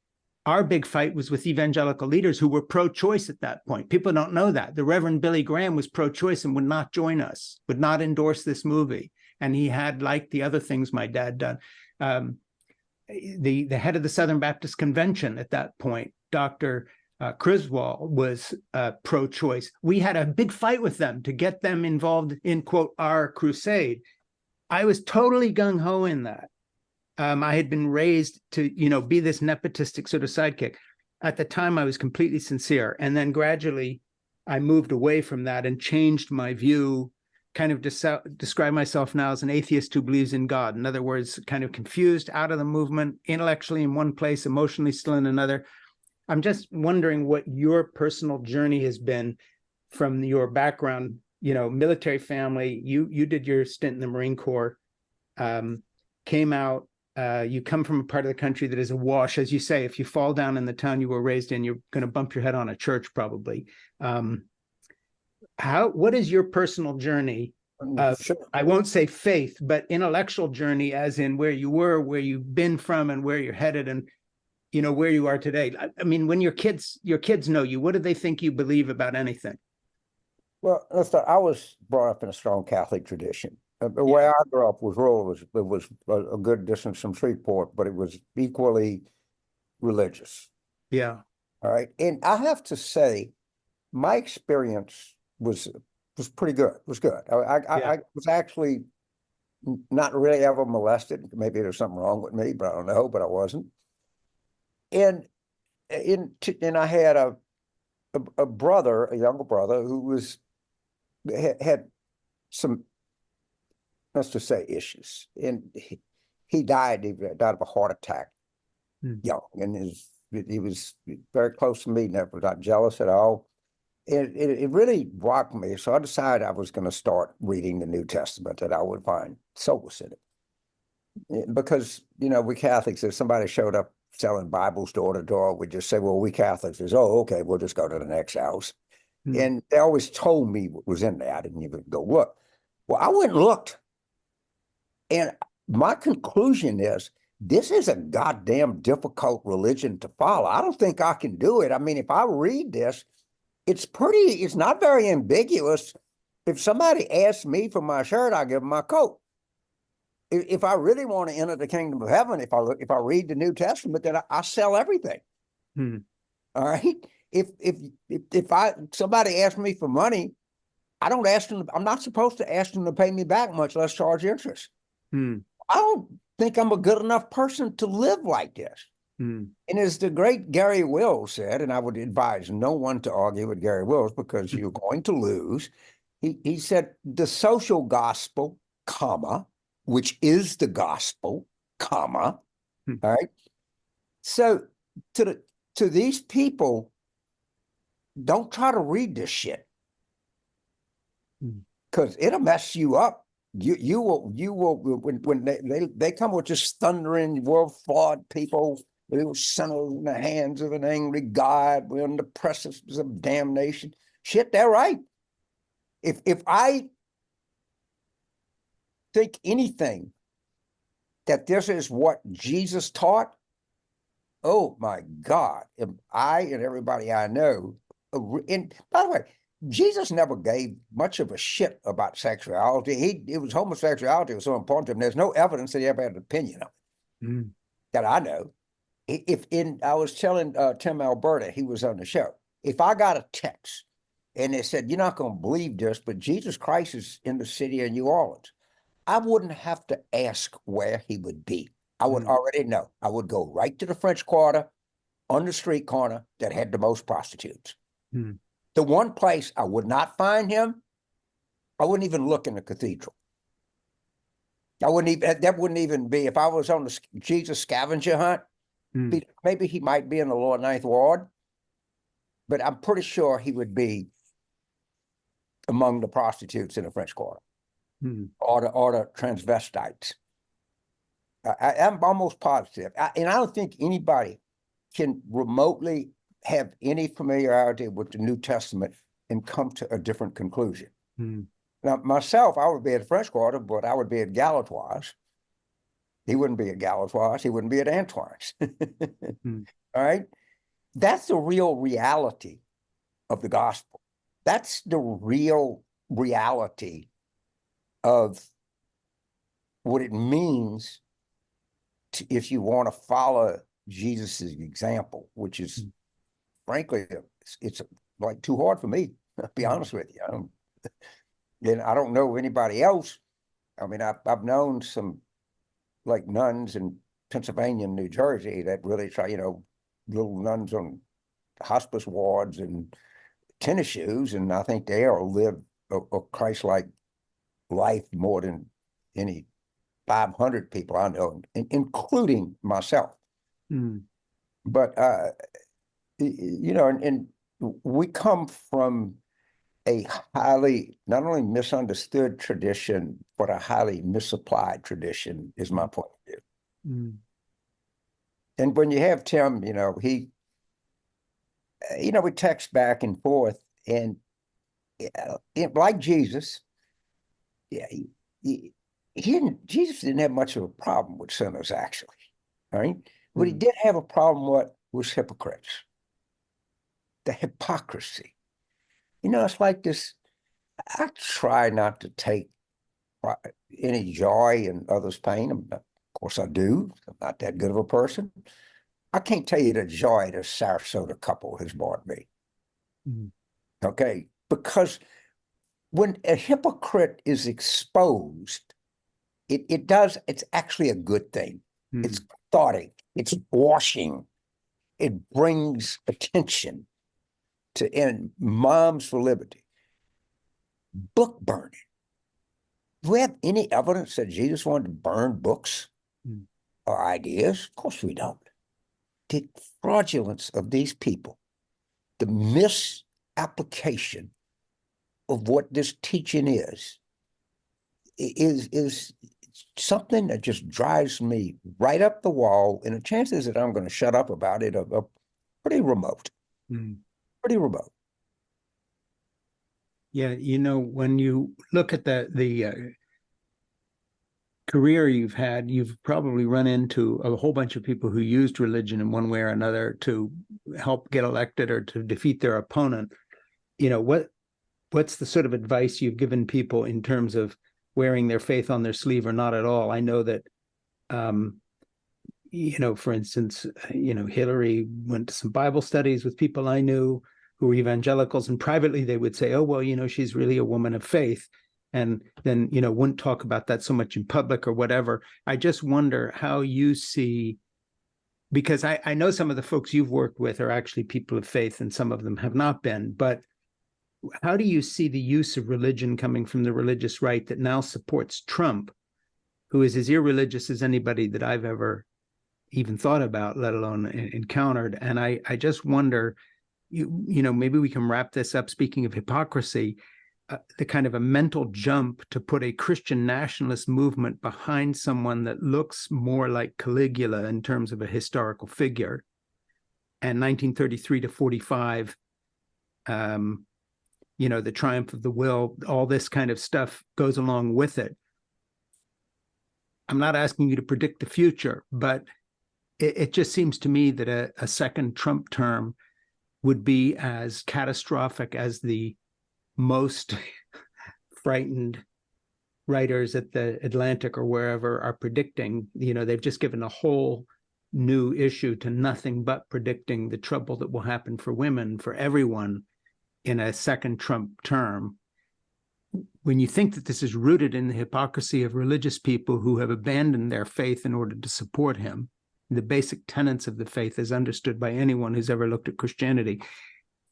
our big fight was with evangelical leaders who were pro-choice at that point. People don't know that. The Reverend Billy Graham was pro-choice and would not join us, would not endorse this movie. And he had, like the other things my dad done, the head of the Southern Baptist Convention at that point, Dr. Criswell, was pro-choice. We had a big fight with them to get them involved in, quote, our crusade. I was totally gung-ho in that. I had been raised to, be this nepotistic sort of sidekick. At the time, I was completely sincere. And then gradually, I moved away from that and changed my view, kind of describe myself now as an atheist who believes in God. In other words, kind of confused, out of the movement, intellectually in one place, emotionally still in another. I'm just wondering what your personal journey has been from your background, military family. You did your stint in the Marine Corps, came out. You come from a part of the country that is awash, as you say. If you fall down in the town you were raised in, you're going to bump your head on a church, probably. What is your personal journey? Sure. I won't say faith, but intellectual journey, as in where you were, where you've been from, and where you're headed, and where you are today. I mean, when your kids know you, what do they think you believe about anything? Well, let's start. I was brought up in a strong Catholic tradition. The way I grew up was rural. It was a good distance from Shreveport, but it was equally religious. Yeah. All right. And I have to say, my experience was pretty good. It was good. I was actually not really ever molested. Maybe there's something wrong with me, but I don't know, but I wasn't. And I had a brother, a younger brother, who had some, let's just say, issues. And he died of a heart attack young. And he was very close to me, never not jealous at all. It really rocked me. So I decided I was going to start reading the New Testament, that I would find solace in it. Because, we Catholics, if somebody showed up selling Bibles door to door, we just say, well, we Catholics is, oh, okay, we'll just go to the next house. And they always told me what was in there. I didn't even go look. Well, I went and looked. And my conclusion is, this is a goddamn difficult religion to follow. I don't think I can do it. I mean, if I read this, it's not very ambiguous. If somebody asks me for my shirt, I give them my coat. If I really want to enter the kingdom of heaven, if I read the New Testament, then I sell everything. All right. If somebody asks me for money, I don't ask them. I'm not supposed to ask them to pay me back, much less charge interest. I don't think I'm a good enough person to live like this. And as the great Gary Wills said, and I would advise no one to argue with Gary Wills because you're going to lose. He said the social gospel, comma, which is the gospel, comma. All right. So to these people, don't try to read this shit, because it'll mess you up. You will when they come with just thundering world flawed people, little sinners in the hands of an angry God. We're on the precipice of damnation. Shit, they're right. If I think anything that this is what Jesus taught, oh my God, I and everybody I know, and by the way, Jesus never gave much of a shit about sexuality. It was homosexuality was so important to him. There's no evidence that he ever had an opinion of it that I know. I was telling Tim Alberta, he was on the show. If I got a text and it said, you're not going to believe this, but Jesus Christ is in the city of New Orleans, I wouldn't have to ask where he would be. I would already know. I would go right to the French Quarter on the street corner that had the most prostitutes. The one place I would not find him, I wouldn't even look in the cathedral. That wouldn't even be, if I was on the Jesus scavenger hunt, maybe he might be in the lower Ninth Ward, but I'm pretty sure he would be among the prostitutes in the French Quarter or the transvestites. I'm almost positive. And I don't think anybody can remotely have any familiarity with the New Testament and come to a different conclusion. Now, myself, I would be at French Quarter, but I would be at Galatoire's. He wouldn't be at Galatoire's. He wouldn't be at Antoine's. All right. That's the real reality of the gospel. That's the real reality of what it means if you want to follow Jesus's example, which is, frankly, it's like too hard for me, to be honest with you. And I don't know anybody else. I mean, I've known some like nuns in Pennsylvania and New Jersey that really try, little nuns on hospice wards and tennis shoes, and I think they all live a Christ-like life more than any 500 people I know, including myself. But and we come from a highly, not only misunderstood tradition, but a highly misapplied tradition, is my point of view. And when you have Tim, we text back and forth, and like Jesus, Jesus didn't have much of a problem with sinners, actually. Right? What he did have a problem with was hypocrites, the hypocrisy. It's like this. I try not to take any joy in others' pain. Of course, I do. I'm not that good of a person. I can't tell you the joy the Sarasota couple has brought me. Okay? Because when a hypocrite is exposed, it's actually a good thing. It's cathartic. It's washing. It brings attention to end Moms for Liberty. Book burning. Do we have any evidence that Jesus wanted to burn books or ideas? Of course we don't. The fraudulence of these people, the misapplication of what this teaching is something that just drives me right up the wall, and the chances that I'm going to shut up about it are pretty remote. Pretty remote. Yeah, when you look at the career you've had, you've probably run into a whole bunch of people who used religion in one way or another to help get elected or to defeat their opponent. What's the sort of advice you've given people in terms of wearing their faith on their sleeve or not at all? I know that, for instance, Hillary went to some Bible studies with people I knew who were evangelicals, and privately they would say, oh, well, she's really a woman of faith. And then, wouldn't talk about that so much in public or whatever. I just wonder how you see, because I know some of the folks you've worked with are actually people of faith and some of them have not been, but how do you see the use of religion coming from the religious right that now supports Trump, who is as irreligious as anybody that I've ever even thought about, let alone encountered? And I just wonder, maybe we can wrap this up, speaking of hypocrisy, the kind of a mental jump to put a Christian nationalist movement behind someone that looks more like Caligula in terms of a historical figure. And 1933 to 45, the triumph of the will, all this kind of stuff goes along with it. I'm not asking you to predict the future, but it just seems to me that a second Trump term would be as catastrophic as the most frightened writers at the Atlantic or wherever are predicting. They've just given a whole new issue to nothing but predicting the trouble that will happen for women, for everyone, in a second Trump term. When you think that this is rooted in the hypocrisy of religious people who have abandoned their faith in order to support him, the basic tenets of the faith as understood by anyone who's ever looked at Christianity,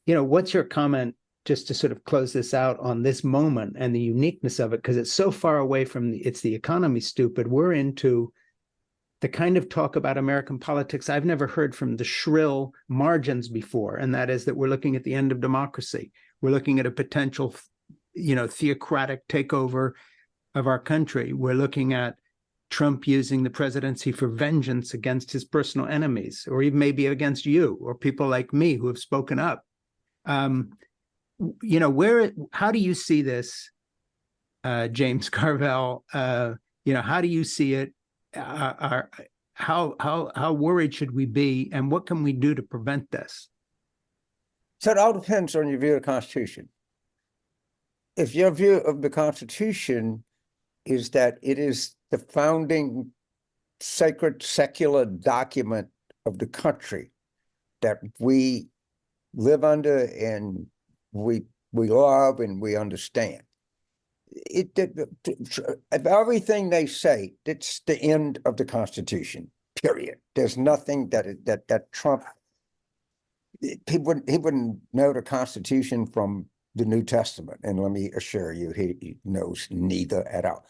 what's your comment, just to sort of close this out, on this moment and the uniqueness of it? Because it's so far away from it's the economy, stupid. We're into the kind of talk about American politics I've never heard from the shrill margins before, and that is that we're looking at the end of democracy. We're looking at a potential, theocratic takeover of our country. We're looking at Trump using the presidency for vengeance against his personal enemies, or even maybe against you or people like me who have spoken up. How do you see this James Carville. How do you see it? How worried should we be, and what can we do to prevent this? So it all depends on your view of the Constitution. If your view of the Constitution is that it is the founding sacred secular document of the country that we live under and we love and we understand, everything they say, it's the end of the Constitution, period. There's nothing that Trump, he wouldn't know the Constitution from the New Testament. And let me assure you, he knows neither at all.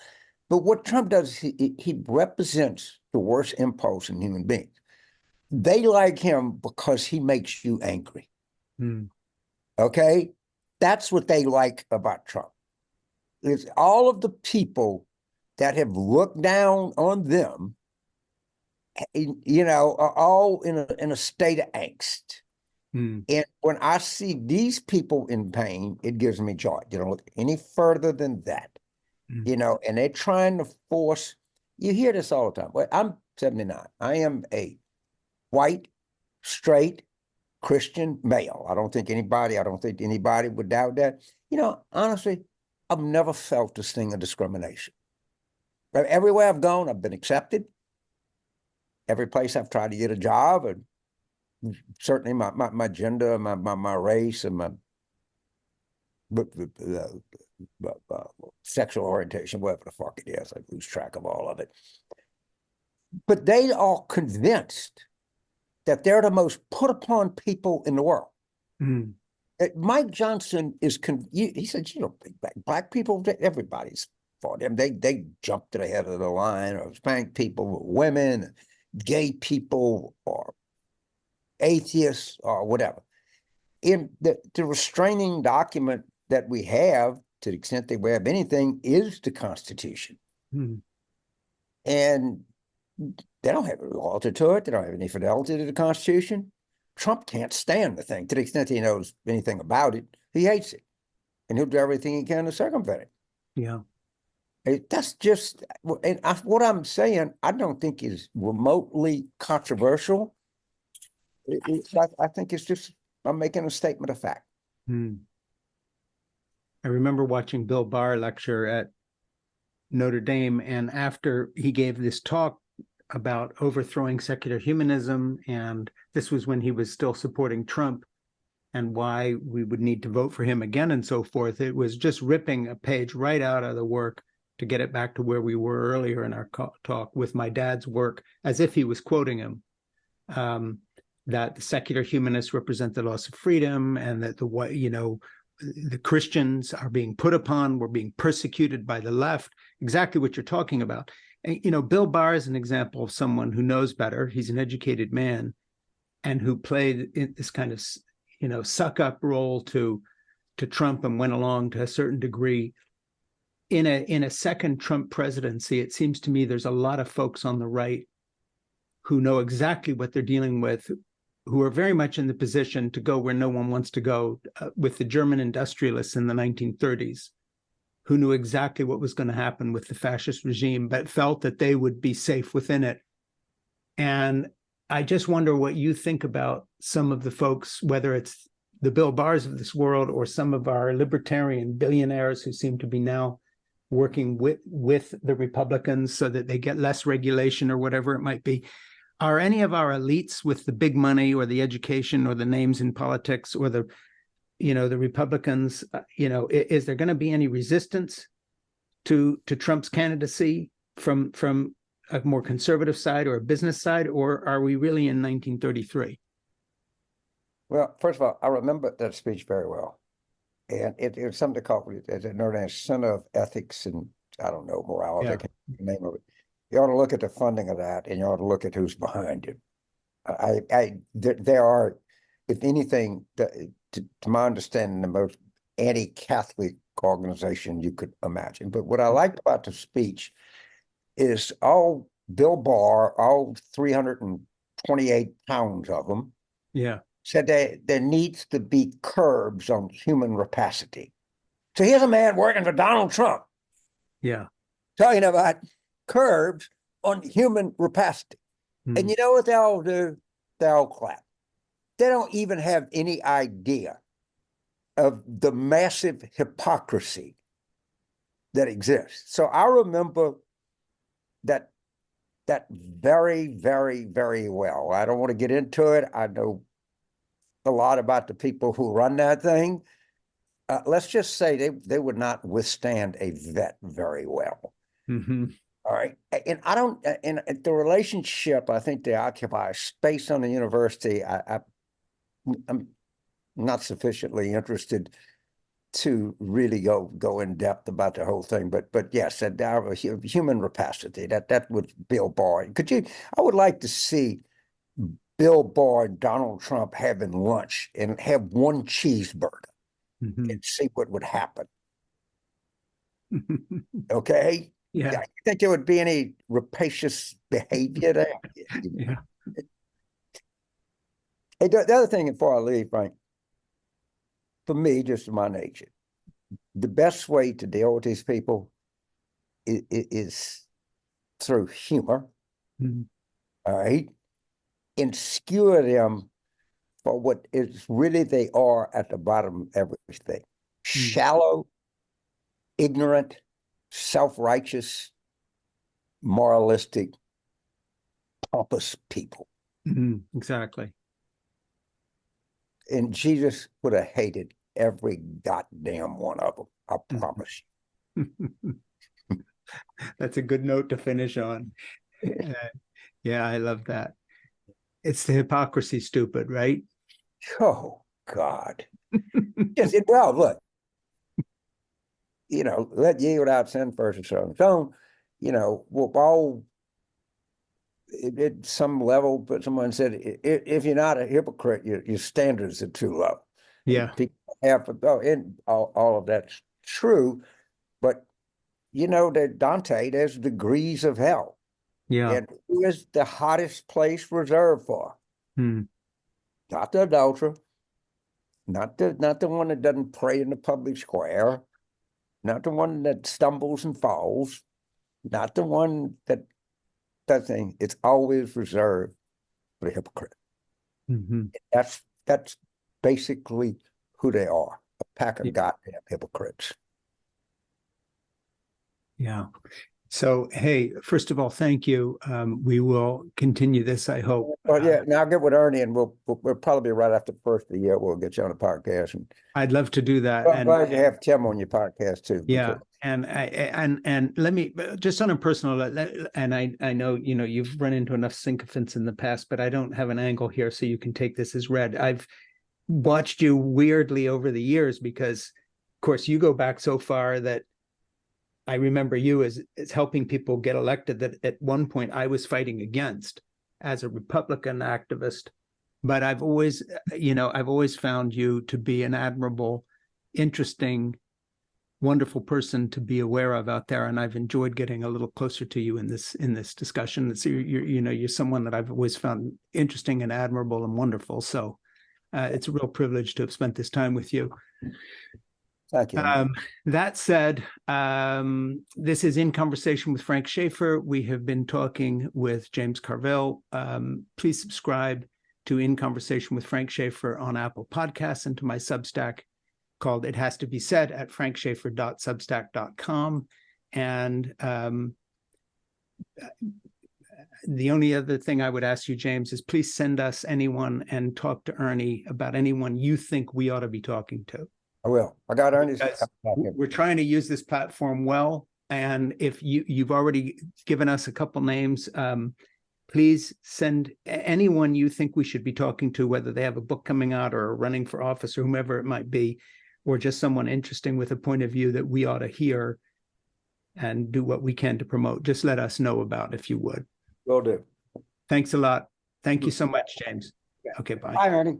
But what Trump does, he represents the worst impulse in human beings. They like him because he makes you angry. Okay? That's what they like about Trump. It's all of the people that have looked down on them, are all in a state of angst. And when I see these people in pain, it gives me joy. You don't look any further than that. And they're trying to force, you hear this all the time. Well, I'm 79. I am a white, straight, Christian male. I don't think anybody would doubt that. Honestly, I've never felt this thing of discrimination. Everywhere I've gone, I've been accepted. Every place I've tried to get a job, and certainly my gender, my race, and my sexual orientation, whatever the fuck it is, I lose track of all of it. But they are convinced that they're the most put upon people in the world. Mike Johnson he said, black people, everybody's for them. They jump to the head of the line, or spank people, women, gay people, or atheists, or whatever. In the restraining document that we have, to the extent that we have anything, is the Constitution. And they don't have a loyalty to it. They don't have any fidelity to the Constitution. Trump can't stand the thing. To the extent he knows anything about it, he hates it. And he'll do everything he can to circumvent it. Yeah. That's just, and what I'm saying, I don't think is remotely controversial. I think it's just, I'm making a statement of fact. I remember watching Bill Barr lecture at Notre Dame, and after he gave this talk about overthrowing secular humanism, and this was when he was still supporting Trump, and why we would need to vote for him again and so forth. It was just ripping a page right out of the work to get it back to where we were earlier in our talk with my dad's work, as if he was quoting him, that the secular humanists represent the loss of freedom, and that the Christians are being put upon, we're being persecuted by the left, exactly what you're talking about. And, Bill Barr is an example of someone who knows better. He's an educated man, and who played in this kind of, suck up role to Trump, and went along to a certain degree. In a second Trump presidency, it seems to me there's a lot of folks on the right who know exactly what they're dealing with, who are very much in the position to go where no one wants to go, with the German industrialists in the 1930s, who knew exactly what was going to happen with the fascist regime, but felt that they would be safe within it. And I just wonder what you think about some of the folks, whether it's the Bill Barrs of this world or some of our libertarian billionaires who seem to be now working with the Republicans so that they get less regulation or whatever it might be. Are any of our elites with the big money or the education or the names in politics or the Republicans, is there going to be any resistance to Trump's candidacy from a more conservative side or a business side, or are we really in 1933? Well, first of all, I remember that speech very well. And it was something called the Notre Dame Center of Ethics and, I don't know, morality, I can't remember the name of it. You ought to look at the funding of that, and you ought to look at who's behind it. There are, if anything, to my understanding, the most anti-Catholic organization you could imagine. But what I liked about the speech is all Bill Barr, all 328 pounds of them, said that there needs to be curbs on human rapacity. So here's a man working for Donald Trump, Yeah. talking about curbs on human rapacity. And you know what they all do? They all clap. They don't even have any idea of the massive hypocrisy that exists. So I remember that very, very, very well. I don't want to get into it. I know a lot about the people who run that thing. Let's just say they would not withstand a vet very well. All right. And I don't, in the relationship, I think they occupy space on the university. I'm not sufficiently interested to really go in depth about the whole thing, but yes, that human rapacity, that would Bill Barr. I would like to see Bill Barr and Donald Trump having lunch and have one cheeseburger and see what would happen. Okay. Yeah. I think there would be any rapacious behavior there. Yeah. Hey, the other thing before I leave, Frank, for me, just my nature, the best way to deal with these people is through humor. All right. And skewer them for what is really they are at the bottom of everything. Shallow, ignorant, self-righteous, moralistic, pompous people. Exactly. And Jesus would have hated every goddamn one of them. I promise you. That's a good note to finish on. Yeah, I love that. It's the hypocrisy, stupid, right? Oh, God. Yes, well, look, let ye without sin first and so on. So, we'll all, at some level, but someone said, if you're not a hypocrite, your standards are too low. Yeah. People have, and all of that's true, but that Dante, there's degrees of hell. Yeah. And who is the hottest place reserved for? Not the adulterer, not the one that doesn't pray in the public square, not the one that stumbles and falls, not the one that thing. It's always reserved for the hypocrite. That's basically who they are, a pack of goddamn hypocrites. Yeah. So, hey, first of all, thank you. We will continue this, I hope. Well, yeah, now I'll get with Ernie, and we'll probably right after the first of the year, we'll get you on the podcast. And I'd love to do that. I'm glad you have Tim on your podcast too. Yeah, and let me just on a personal, and I know you've run into enough sycophants in the past, but I don't have an angle here, so you can take this as read. I've watched you weirdly over the years because, of course, you go back so far that I remember you as helping people get elected that at one point I was fighting against as a Republican activist. But I've always found you to be an admirable, interesting, wonderful person to be aware of out there, and I've enjoyed getting a little closer to you in this discussion. It's you're someone that I've always found interesting and admirable and wonderful. So it's a real privilege to have spent this time with you. Thank you. That said, this is In Conversation with Frank Schaeffer. We have been talking with James Carville. Please subscribe to In Conversation with Frank Schaeffer on Apple Podcasts and to my Substack called It Has to Be Said at frankschaeffer.substack.com. And the only other thing I would ask you, James, is please send us anyone and talk to Ernie about anyone you think we ought to be talking to. I will. I got Ernie's. We're trying to use this platform well. And if you've already given us a couple names, please send anyone you think we should be talking to, whether they have a book coming out or running for office or whomever it might be, or just someone interesting with a point of view that we ought to hear and do what we can to promote. Just let us know about, if you would. Will do. Thanks a lot. Thank you so much, James. Okay, bye. Bye, Ernie.